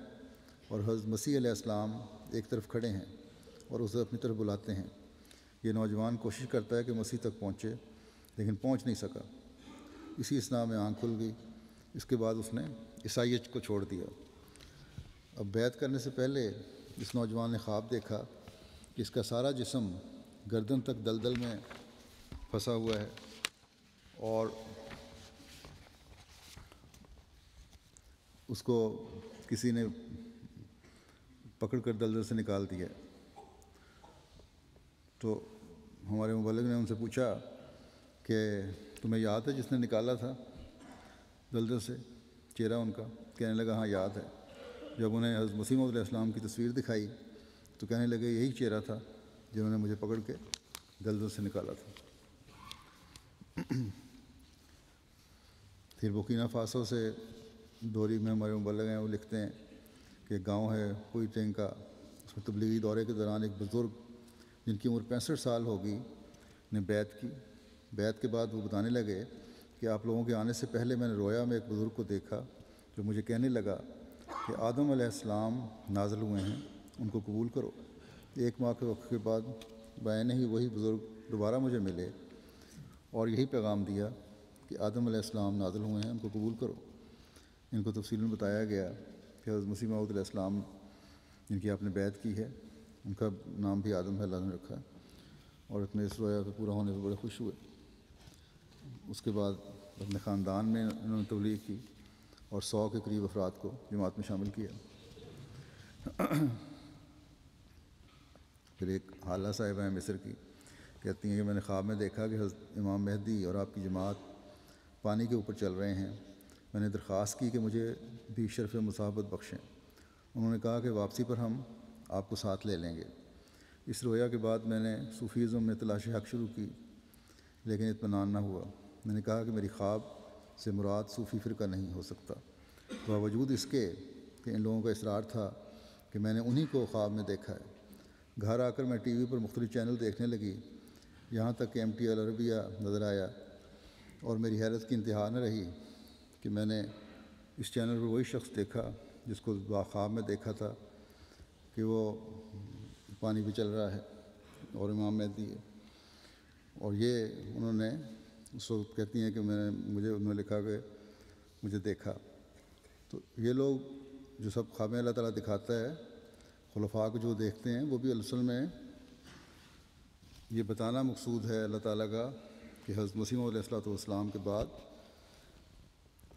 اور حضرت مسیح علیہ السلام ایک طرف کھڑے ہیں اور اسے اپنی طرف بلاتے ہیں۔ یہ نوجوان کوشش کرتا ہے کہ مسیح تک پہنچے، لیکن پہنچ نہیں سکا۔ اسی اثناء میں آنکھ کھل گئی۔ اس کے بعد اس نے عیسائیت کو چھوڑ دیا۔ اب بیعت کرنے سے پہلے اس نوجوان نے خواب دیکھا کہ اس کا سارا جسم گردن تک دلدل میں پھنسا ہوا ہے اور اس کو کسی نے پکڑ کر دلدل سے نکال دیا۔ تو ہمارے مبلغ نے ان سے پوچھا کہ تمہیں یاد ہے جس نے نکالا تھا دلدل سے؟ چہرہ ان کا کہنے لگا ہاں یاد ہے۔ جب انہیں حضرت مسیح موعود علیہ السلام کی تصویر دکھائی تو کہنے لگے یہی چہرہ تھا جنہوں نے مجھے پکڑ کے دلدل سے نکالا تھا۔ پھر بورکینا فاسو سے دوری میں ہمارے مبلغ ہیں، وہ لکھتے ہیں کہ گاؤں ہے کوئی ٹینگ کا، اس میں تبلیغی دورے کے دوران ایک بزرگ جن کی عمر 65 سال ہوگی نے بیعت کی۔ بیعت کے بعد وہ بتانے لگے کہ آپ لوگوں کے آنے سے پہلے میں نے رویا میں ایک بزرگ کو دیکھا جو مجھے کہنے لگا کہ آدم علیہ السلام نازل ہوئے ہیں، ان کو قبول کرو۔ ایک ماہ کے وقت کے بعد بعین ہی وہی بزرگ دوبارہ مجھے ملے اور یہی پیغام دیا کہ آدم علیہ السلام نازل ہوئے ہیں، ان کو قبول کرو۔ ان کو تفصیلاً بتایا گیا کہ حضرت مسیح موعود علیہ السلام جن کی آپ نے بیعت کی ہے ان کا نام بھی آدم ہے، اللہ نے رکھا، اور اتنے اس رویا کے پورا ہونے پہ بڑے خوش ہوئے۔ اس کے بعد اپنے خاندان میں انہوں نے تبلیغ کی اور 100 کے قریب افراد کو جماعت میں شامل کیا۔ پھر ایک حالہ صاحبہ ہیں مصر کی، کہتی ہیں کہ میں نے خواب میں دیکھا کہ حضرت امام مہدی اور آپ کی جماعت پانی کے اوپر چل رہے ہیں۔ میں نے درخواست کی کہ مجھے بھی شرف مصاحبت بخشیں۔ انہوں نے کہا کہ واپسی پر ہم آپ کو ساتھ لے لیں گے۔ اس رویا کے بعد میں نے صوفیزم میں تلاش حق شروع کی، لیکن اطمینان نہ ہوا۔ میں نے کہا کہ میری خواب سے مراد صوفی فرقہ نہیں ہو سکتا، باوجود اس کے کہ ان لوگوں کا اصرار تھا کہ میں نے انہی کو خواب میں دیکھا ہے۔ گھر آ کر میں ٹی وی پر مختلف چینل دیکھنے لگی، یہاں تک کہ MT العربیہ نظر آیا، اور میری حیرت کی انتہا نہ رہی کہ میں نے اس چینل پر وہی شخص دیکھا جس کو خواب میں دیکھا تھا کہ وہ پانی پہ چل رہا ہے اور امام مہدی ہے۔ اور یہ انہوں نے اس وقت کہتی ہیں کہ انہوں نے لکھا کہ مجھے دیکھا۔ تو یہ لوگ جو سب خوابیں اللہ تعالیٰ دکھاتا ہے، خلفاء کو جو دیکھتے ہیں، وہ بھی اصل میں یہ بتانا مقصود ہے اللہ تعالیٰ کا کہ حضرت مسیح موعود علیہ السلام کے بعد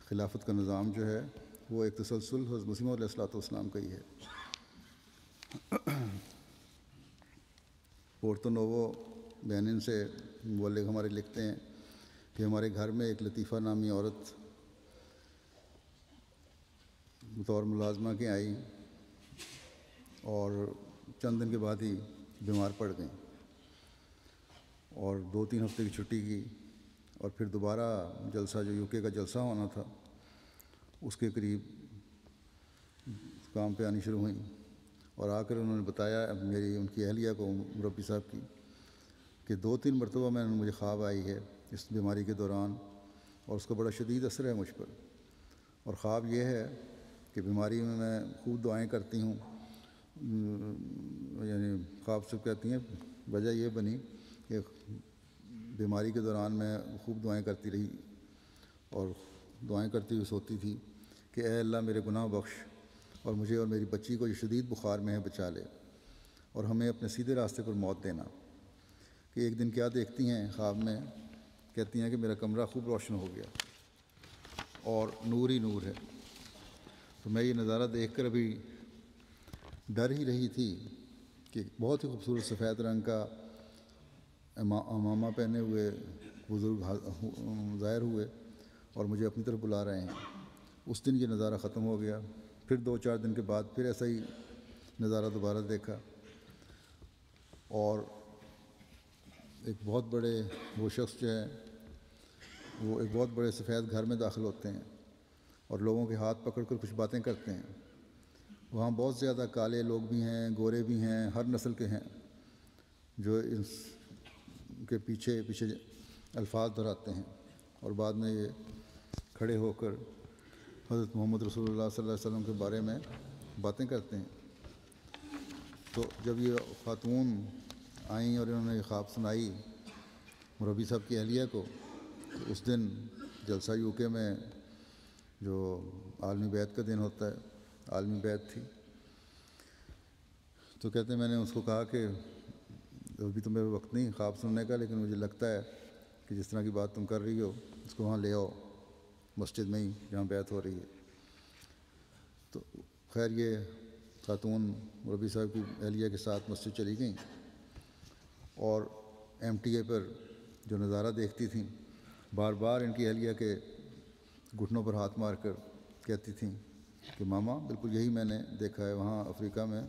خلافت کا نظام جو ہے وہ ایک تسلسل حضرت مسیح موعود علیہ السلام کا ہی ہے۔ پورتو نوو بینن سے مبلغ ہمارے لکھتے ہیں کہ ہمارے گھر میں ایک لطیفہ نامی عورت بطور ملازمہ کے آئی اور چند دن کے بعد ہی بیمار پڑ گئیں، اور 2-3 ہفتے کی چھٹی کی، اور پھر دوبارہ جلسہ جو UK کا جلسہ ہونا تھا اس کے قریب کام پہ آنی شروع ہوئیں، اور آ کر انہوں نے بتایا ان کی اہلیہ کو، مربی صاحب کی، کہ 2-3 مرتبہ مجھے خواب آئی ہے اس بیماری کے دوران، اور اس کا بڑا شدید اثر ہے مجھ پر، اور خواب یہ ہے کہ بیماری میں خوب دعائیں کرتی ہوں، یعنی خواب سے کہتی ہیں وجہ یہ بنی کہ بیماری کے دوران میں خوب دعائیں کرتی رہی اور دعائیں کرتی ہوئی سوتی تھی کہ اے اللہ میرے گناہ بخش، اور مجھے اور میری بچی کو یہ شدید بخار میں ہے بچا لے، اور ہمیں اپنے سیدھے راستے پر موت دینا۔ کہ ایک دن کیا دیکھتی ہیں خواب میں، کہتی ہیں کہ میرا کمرہ خوب روشن ہو گیا اور نور ہی نور ہے۔ تو میں یہ نظارہ دیکھ کر ابھی ڈر ہی رہی تھی کہ بہت ہی خوبصورت سفید رنگ کا امامہ پہنے ہوئے بزرگ ظاہر ہوئے اور مجھے اپنی طرف بلا رہے ہیں۔ اس دن یہ نظارہ ختم ہو گیا۔ پھر 2-4 دن کے بعد پھر ایسا ہی نظارہ دوبارہ دیکھا، اور ایک بہت بڑے وہ شخص جو ہے وہ ایک بہت بڑے سفید گھر میں داخل ہوتے ہیں اور لوگوں کے ہاتھ پکڑ کر کچھ باتیں کرتے ہیں۔ وہاں بہت زیادہ کالے لوگ بھی ہیں، گورے بھی ہیں، ہر نسل کے ہیں، جو اس کے پیچھے الفاظ دہراتے ہیں، اور بعد میں یہ کھڑے ہو کر حضرت محمد رسول اللہ صلی اللہ علیہ وسلم کے بارے میں باتیں کرتے ہیں۔ تو جب یہ خاتون آئیں اور انہوں نے یہ خواب سنائی مربی صاحب کی اہلیہ کو، تو اس دن جلسہ یو کے میں جو عالمی بیعت کا دن ہوتا ہے، عالمی بیعت تھی، تو کہتے ہیں میں نے اس کو کہا کہ ابھی تو میرے وقت نہیں خواب سننے کا، لیکن مجھے لگتا ہے کہ جس طرح کی بات تم کر رہی ہو اس کو وہاں لے آؤ مسجد میں ہی جہاں بیعت ہو رہی ہے۔ تو خیر یہ خاتون مربی صاحب کی اہلیہ کے ساتھ مسجد چلی گئیں، اور ایم ٹی اے پر جو نظارہ دیکھتی تھیں بار بار ان کی اہلیہ کے گھٹنوں پر ہاتھ مار کر کہتی تھیں کہ ماما بالکل یہی میں نے دیکھا ہے، وہاں افریقہ میں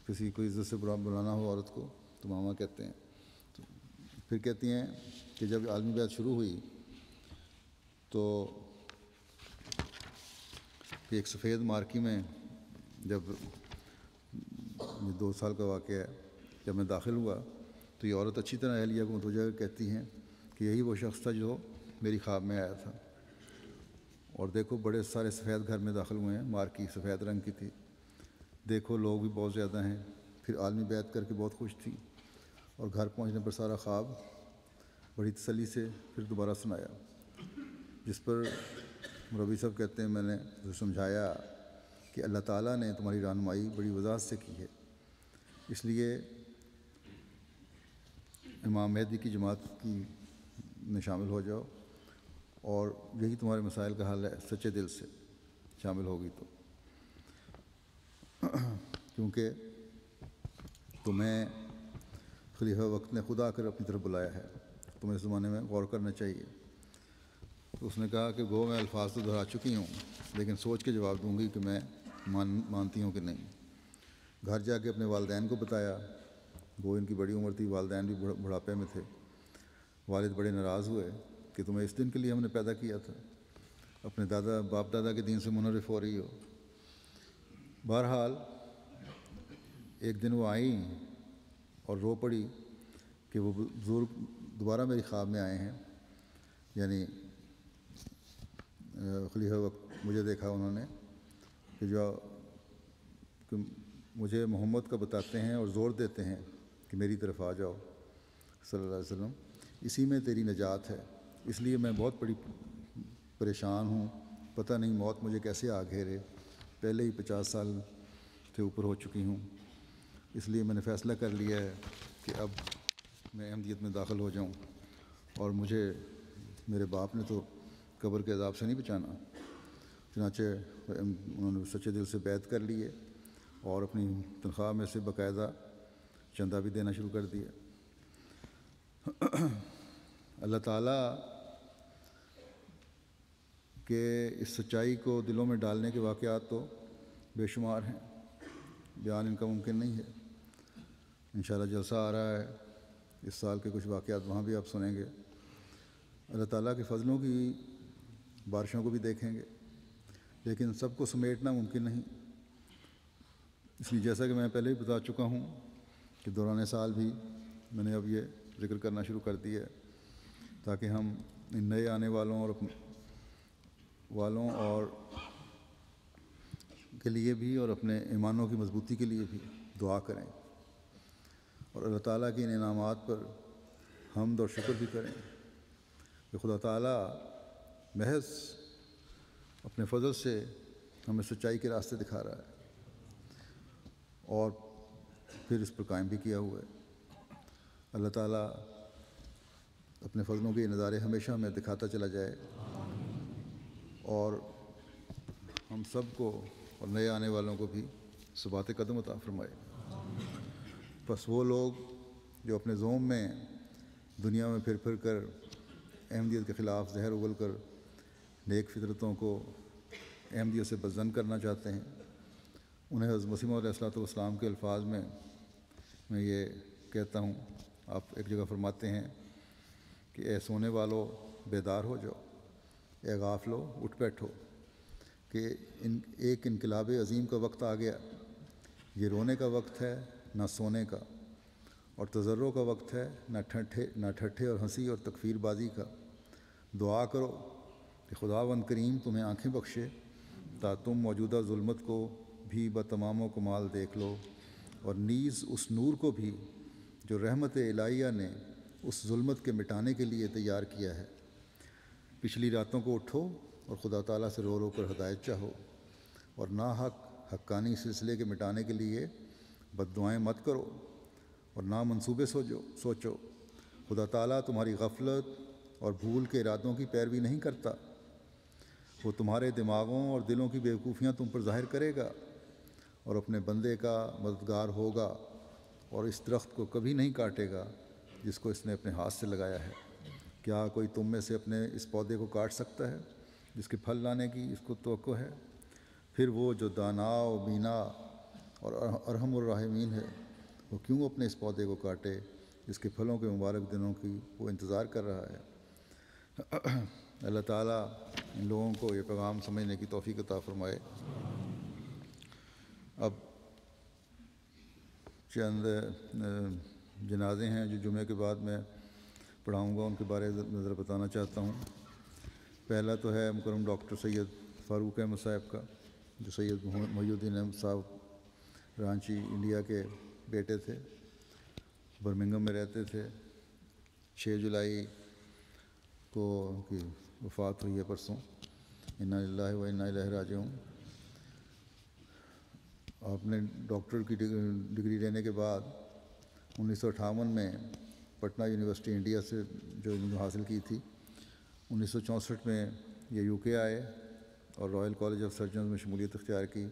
کسی کو عزت سے بلانا ہو عورت کو تو ماما کہتے ہیں۔ تو پھر کہتی ہیں کہ جب عالمی بیعت شروع ہوئی تو ایک سفید مارکی میں، جب 2 سال کا واقعہ ہے، جب میں داخل ہوا تو یہ عورت اچھی طرح اہلیہ کو متوجہ کہتی ہیں کہ یہی وہ شخص تھا جو میری خواب میں آیا تھا، اور دیکھو بڑے سارے سفید گھر میں داخل ہوئے ہیں، مارکی سفید رنگ کی تھی، دیکھو لوگ بھی بہت زیادہ ہیں۔ پھر عالمی بیعت کر کے بہت خوش تھی، اور گھر پہنچنے پر سارا خواب بڑی تسلی سے پھر دوبارہ سنایا، جس پر مربی صاحب کہتے ہیں میں نے سمجھایا کہ اللہ تعالیٰ نے تمہاری رہنمائی بڑی وضاحت سے کی ہے، اس لیے امام مہدی کی جماعت میں شامل ہو جاؤ، اور یہی تمہارے مسائل کا حل ہے سچے دل سے شامل ہوگی تو، کیونکہ تمہیں خلیفہ وقت نے خدا کر اپنی طرف بلایا ہے، تمہیں اس زمانے میں غور کرنا چاہیے۔ تو اس نے کہا کہ گو میں الفاظ تو دہرا چکی ہوں، لیکن سوچ کے جواب دوں گی کہ میں مانتی ہوں کہ نہیں۔ گھر جا کے اپنے والدین کو بتایا، وہ ان کی بڑی عمر تھی، والدین بھی بڑھاپے میں تھے۔ والد بڑے ناراض ہوئے کہ تمہیں اس دن کے لیے ہم نے پیدا کیا تھا، اپنے باپ دادا کے دین سے منحرف ہو رہی ہو۔ بہرحال ایک دن وہ آئیں اور رو پڑی کہ وہ بزرگ دوبارہ میری خواب میں آئے ہیں، یعنی خلیفہ وقت مجھے دیکھا انہوں نے کہ مجھے محمد کا بتاتے ہیں اور زور دیتے ہیں کہ میری طرف آ جاؤ صلی اللہ علیہ وسلم، اسی میں تیری نجات ہے، اس لیے میں بہت بڑی پریشان ہوں، پتہ نہیں موت مجھے کیسے آ گھیرے، پہلے ہی 50 سال سے اوپر ہو چکی ہوں، اس لیے میں نے فیصلہ کر لیا ہے کہ اب میں احمدیت میں داخل ہو جاؤں، اور مجھے میرے باپ نے تو قبر کے عذاب سے نہیں بچانا۔ چنانچہ انہوں نے سچے دل سے بیعت کر لیے اور اپنی تنخواہ میں سے باقاعدہ چندہ بھی دینا شروع کر دیا۔ اللہ تعالیٰ کے اس سچائی کو دلوں میں ڈالنے کے واقعات تو بے شمار ہیں، بیان ان کا ممکن نہیں ہے۔ انشاءاللہ جلسہ آ رہا ہے اس سال کے، کچھ واقعات وہاں بھی آپ سنیں گے۔ اللہ تعالیٰ کے فضلوں کی بارشوں کو بھی دیکھیں گے، لیکن سب کو سمیٹنا ممکن نہیں، اس لیے جیسا کہ میں پہلے ہی بتا چکا ہوں کہ دوران سال بھی میں نے اب یہ ذکر کرنا شروع کر دیا ہے، تاکہ ہم ان نئے آنے والوں اور کے لیے بھی اور اپنے ایمانوں کی مضبوطی کے لیے بھی دعا کریں، اور اللہ تعالیٰ کے ان انعامات پر حمد اور شکر بھی کریں کہ خدا تعالیٰ محض اپنے فضل سے ہمیں سچائی کے راستے دکھا رہا ہے اور پھر اس پر قائم بھی کیا ہوا ہے۔ اللہ تعالیٰ اپنے فضلوں کے نظارے ہمیشہ ہمیں دکھاتا چلا جائے اور ہم سب کو اور نئے آنے والوں کو بھی ثبات قدم عطا فرمائے۔ بس وہ لوگ جو اپنے زوم میں دنیا میں پھر پھر کر احمدیت کے خلاف زہر اگل کر نیک فطرتوں کو احمدیت سے بدظن کرنا چاہتے ہیں، انہیں حضرت مسیح موعود علیہ السلام کے الفاظ میں یہ کہتا ہوں، آپ ایک جگہ فرماتے ہیں کہ اے سونے والو بیدار ہو جاؤ، اے غافلو اٹھ بیٹھو کہ ایک انقلاب عظیم کا وقت آ گیا، یہ رونے کا وقت ہے نہ سونے کا، اور تضرع کا وقت ہے نہ ٹھٹھے اور ہنسی اور تکفیر بازی کا۔ دعا کرو کہ خداوند کریم تمہیں آنکھیں بخشے تا تم موجودہ ظلمت کو بھی بتمام و کمال دیکھ لو، اور نیز اس نور کو بھی جو رحمت الہیہ نے اس ظلمت کے مٹانے کے لیے تیار کیا ہے۔ پچھلی راتوں کو اٹھو اور خدا تعالیٰ سے رو رو کر ہدایت چاہو، اور حقانی سلسلے کے مٹانے کے لیے بد دعائیں مت کرو اور نہ منصوبے سوچو۔ خدا تعالیٰ تمہاری غفلت اور بھول کے ارادوں کی پیروی نہیں کرتا، وہ تمہارے دماغوں اور دلوں کی بیوقوفیاں تم پر ظاہر کرے گا اور اپنے بندے کا مددگار ہوگا، اور اس درخت کو کبھی نہیں کاٹے گا جس کو اس نے اپنے ہاتھ سے لگایا ہے۔ کیا کوئی تم میں سے اپنے اس پودے کو کاٹ سکتا ہے جس کے پھل لانے کی اس کو توقع ہے؟ پھر وہ جو دانا و بینا اور ارحم الراحمین ہے، وہ کیوں اپنے اس پودے کو کاٹے جس کے پھلوں کے مبارک دنوں کی وہ انتظار کر رہا ہے۔ اللہ تعالیٰ ان لوگوں کو یہ پیغام سمجھنے کی توفیق عطا فرمائے۔ اب چند جنازے ہیں جو جمعے کے بعد میں پڑھاؤں گا، ان کے بارے میں نظر بتانا چاہتا ہوں۔ پہلا تو ہے مکرم ڈاکٹر سید فاروق احمد صاحب کا، جو سید محی الدین احمد صاحب رانچی انڈیا کے بیٹے تھے، برمنگھم میں رہتے تھے۔ 6 جولائی کو ان کی وفات ہوئی ہے پرسوں۔ انا للہ و انا الیہ راجعون۔ آپ نے ڈاکٹر کی ڈگری لینے کے بعد 1958 میں پٹنہ یونیورسٹی انڈیا سے جو حاصل کی تھی، 1964 میں یہ یو کے آئے اور رائل کالج آف سرجنز میں شمولیت اختیار کی۔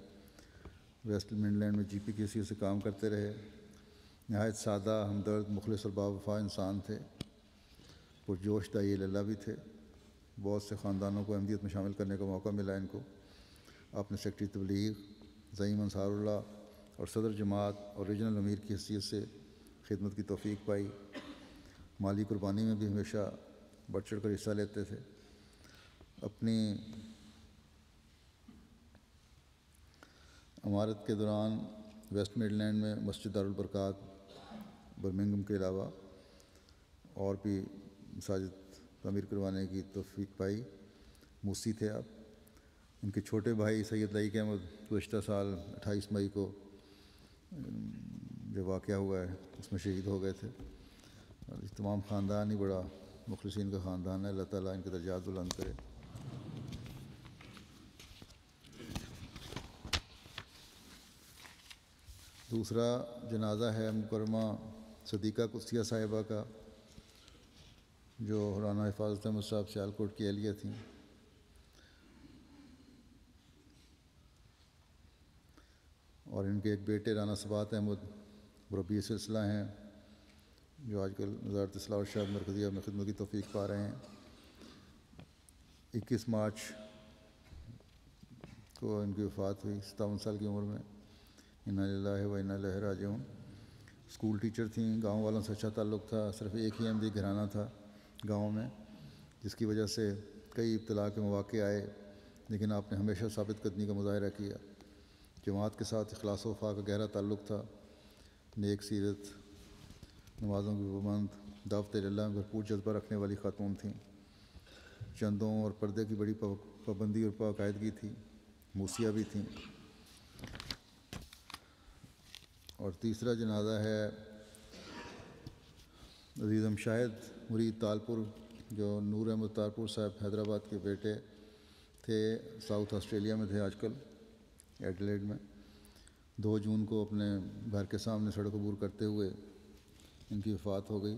ویسٹ مڈلینڈ میں جی پی کے سی سے کام کرتے رہے۔ نہایت سادہ، ہمدرد، مخلص اور باوفا انسان تھے، پرجوش داعی اللہ بھی تھے۔ بہت سے خاندانوں کو احمدیت میں شامل کرنے کا موقع ملا ان کو۔ آپ نے سیکٹری تبلیغ، زعیم انصار اللہ اور صدر جماعت اور ریجنل امیر کی حیثیت سے خدمت کی توفیق پائی۔ مالی قربانی میں بھی ہمیشہ بڑھ چڑھ کر حصہ لیتے تھے۔ اپنی امارت کے دوران ویسٹ مڈلینڈ میں مسجد دارالبرکات برمنگھم کے علاوہ اور بھی مساجد تعمیر کروانے کی توفیق پائی۔ موسی تھے آپ۔ ان کے چھوٹے بھائی سید لائق احمد گزشتہ سال 28 مئی کو جو واقعہ ہوا ہے اس میں شہید ہو گئے تھے۔ اور تمام خاندان ہی بڑا مخلصین کا خاندان ہے۔ اللہ تعالیٰ ان کے درجات بلند کرے۔ دوسرا جنازہ ہے مکرمہ صدیقہ قدسیہ صاحبہ کا، جو رانا حفاظت احمد صاحب سیالکوٹ کی اہلیہ تھیں۔ اور ان کے ایک بیٹے رانا ثبات احمد مربی سلسلہ ہیں، جو آج کل وزارت اصلاح و ارشاد مرکزیہ میں خدمت کی توفیق پا رہے ہیں۔ 21 مارچ کو ان کی وفات ہوئی 57 سال کی عمر میں۔ انا للہ و انا الیہ راجعون۔ اسکول ٹیچر تھیں، گاؤں والوں سے اچھا تعلق تھا۔ صرف ایک ہی احمدی گھرانہ تھا گاؤں میں، جس کی وجہ سے کئی ابتلا کے مواقع آئے، لیکن آپ نے ہمیشہ ثابت قدمی کا مظاہرہ کیا۔ جماعت کے ساتھ اخلاص و وفا کا گہرا تعلق تھا۔ نیک سیرت، نمازوں کی پابند، دعوت اللہ میں بھرپور جذبہ رکھنے والی خاتون تھیں۔ چندوں اور پردے کی بڑی پابندی اور باقاعدگی تھی۔ موسیہ بھی تھیں۔ اور تیسرا جنازہ ہے عزیزم شاہد مرید تالپور، جو نور احمد تالپور صاحب حیدرآباد کے بیٹے تھے، ساؤتھ آسٹریلیا میں تھے آج کل، ایڈلیڈ میں۔ 2 جون کو اپنے گھر کے سامنے سڑک عبور کرتے ہوئے ان کی وفات ہو گئی،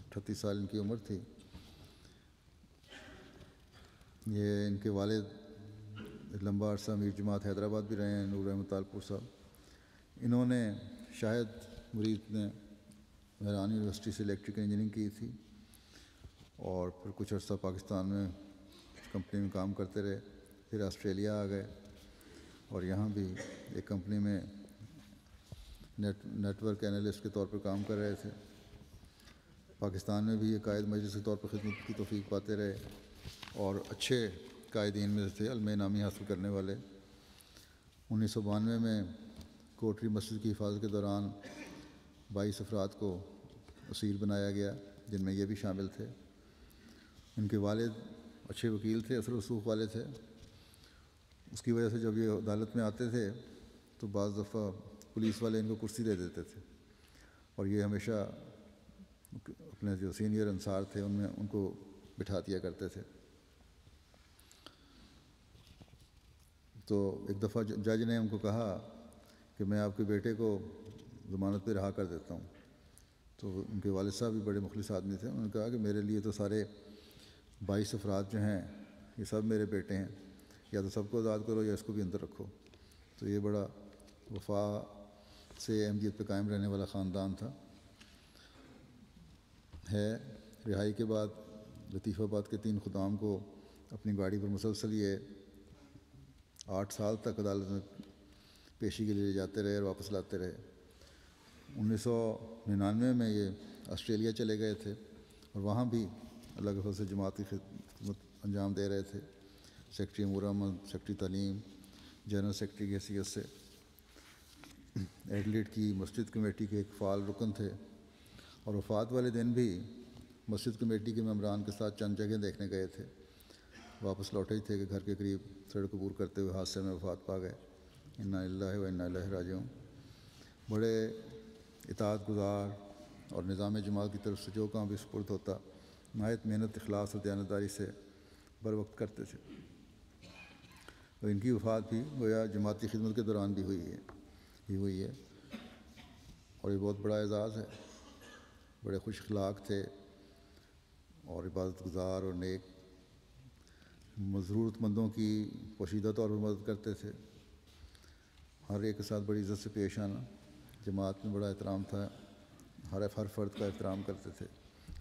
38 سال ان کی عمر تھی۔ یہ ان کے والد ایک لمبا عرصہ امیر جماعت حیدرآباد بھی رہے ہیں، نور احمد تالپور صاحب۔ انہوں نے شاہد مرید نے مہران یونیورسٹی سے الیکٹریکل انجینئرنگ کی تھی، اور پھر کچھ عرصہ پاکستان میں کمپنی میں کام کرتے رہے، پھر آسٹریلیا آ گئے اور یہاں بھی ایک کمپنی میں نیٹ ورک انالسٹ کے طور پر کام کر رہے تھے۔ پاکستان میں بھی یہ قائد مجلس کے طور پر خدمت کی توفیق پاتے رہے اور اچھے قائدین میں سے تھے، علم نامی حاصل کرنے والے۔ 1992 میں کوٹری مسجد کی حفاظت کے دوران 22 افراد کو اسیر بنایا گیا، جن میں یہ بھی شامل تھے۔ ان کے والد اچھے وکیل تھے، اثر و رسوخ والے تھے، اس کی وجہ سے جب یہ عدالت میں آتے تھے تو بعض دفعہ پولیس والے ان کو کرسی دے دیتے تھے، اور یہ ہمیشہ اپنے جو سینئر انصار تھے ان میں ان کو بٹھا دیا کرتے تھے۔ تو ایک دفعہ جج نے ان کو کہا کہ میں آپ کے بیٹے کو ضمانت پہ رہا کر دیتا ہوں، تو ان کے والد صاحب بھی بڑے مخلص آدمی تھے۔ انہوں نے کہا کہ میرے لیے تو سارے 22 افراد جو ہیں یہ سب میرے بیٹے ہیں، یا تو سب کو آزاد کرو یا اس کو بھی اندر رکھو۔ تو یہ بڑا وفا سے احمدیت پہ قائم رہنے والا خاندان تھا۔ رہائی کے بعد لطیف آباد کے 3 خدام کو اپنی گاڑی پر مسلسل یہ 8 سال تک عدالت میں پیشی کے لیے لے جاتے رہے اور واپس لاتے رہے۔ 1999 میں یہ آسٹریلیا چلے گئے تھے اور وہاں بھی اللہ کے فضل سے جماعتی خدمت انجام دے رہے تھے، سیکرٹری امور عامہ، سیکرٹری تعلیم، جنرل سیکرٹری کی حیثیت سے۔ ایڈلیڈ کی مسجد کمیٹی کے ایک فعال رکن تھے، اور وفات والے دن بھی مسجد کمیٹی کے ممبران کے ساتھ چند جگہ دیکھنے گئے تھے۔ واپس لوٹے ہی تھے کہ گھر کے قریب سڑک عبور کرتے ہوئے حادثے میں وفات پا گئے۔ انا للہ و انا الیہ راجعون۔ بڑے اطاعت گزار اور نظام جماعت کی طرف سے جو کام بھی سپرد ہوتا نہایت محنت، اخلاص اور دیانتداری سے بر وقت کرتے تھے۔ اور ان کی وفات بھی گویا جماعتی خدمت کے دوران بھی ہوئی ہے، اور یہ بہت بڑا اعزاز ہے۔ بڑے خوش اخلاق تھے اور عبادت گزار اور نیک، ضرورت مندوں کی پوشیدہ طور پر مدد کرتے تھے، ہر ایک کے ساتھ بڑی عزت سے پیش آنا۔ جماعت میں بڑا احترام تھا، ہر فرد کا احترام کرتے تھے،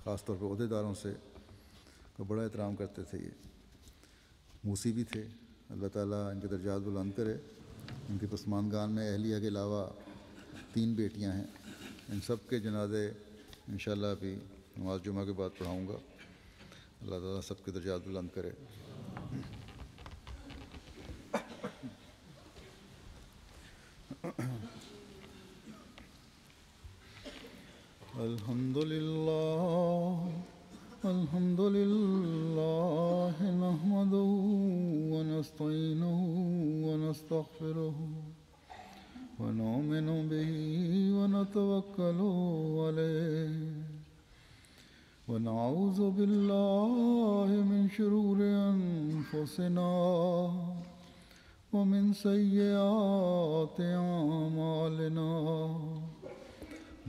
خاص طور پر عہدیداروں سے کا بڑا احترام کرتے تھے۔ یہ موسی بھی تھے، اللہ تعالیٰ ان کے درجات بلند کرے۔ ان کے پسماندگان میں اہلیہ کے علاوہ 3 بیٹیاں ہیں، ان سب کے جنازے انشاءاللہ ابھی نماز جمعہ کے بعد پڑھاؤں گا۔ اللہ تعالیٰ سب کے درجات بلند کرے۔ الحمد للہ نحمده ونستعینه ونستغفره ونؤمن به ونتوکل علیہ ونعوذ باللہ من شرور انفسنا ومن سیئات اعمالنا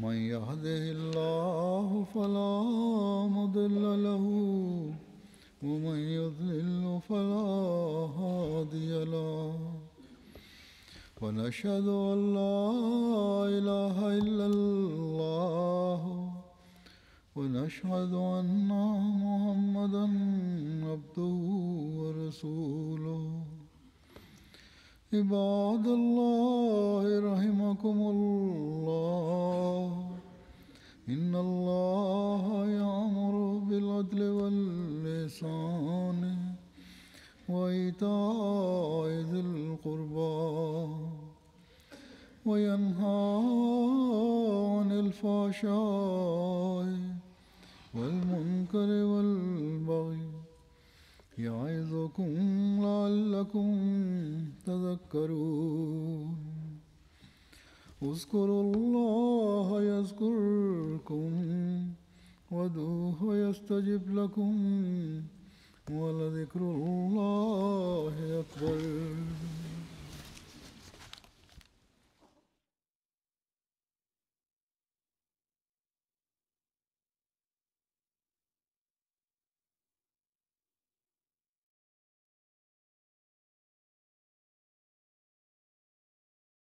من يهده الله فلا مضل له ومن يضلل فلا هادي له ونشهد أن لا إله إلا الله ونشهد أن محمدا عبده ورسوله عباد الله رحمكم الله إن الله يأمر بالعدل والإحسان وإيتاء ذي القربى وينهى عن الفحشاء والمنكر والبغي يعظكم لعلكم تذكرون اذكروا الله يذكركم وادعوه يستجب لكم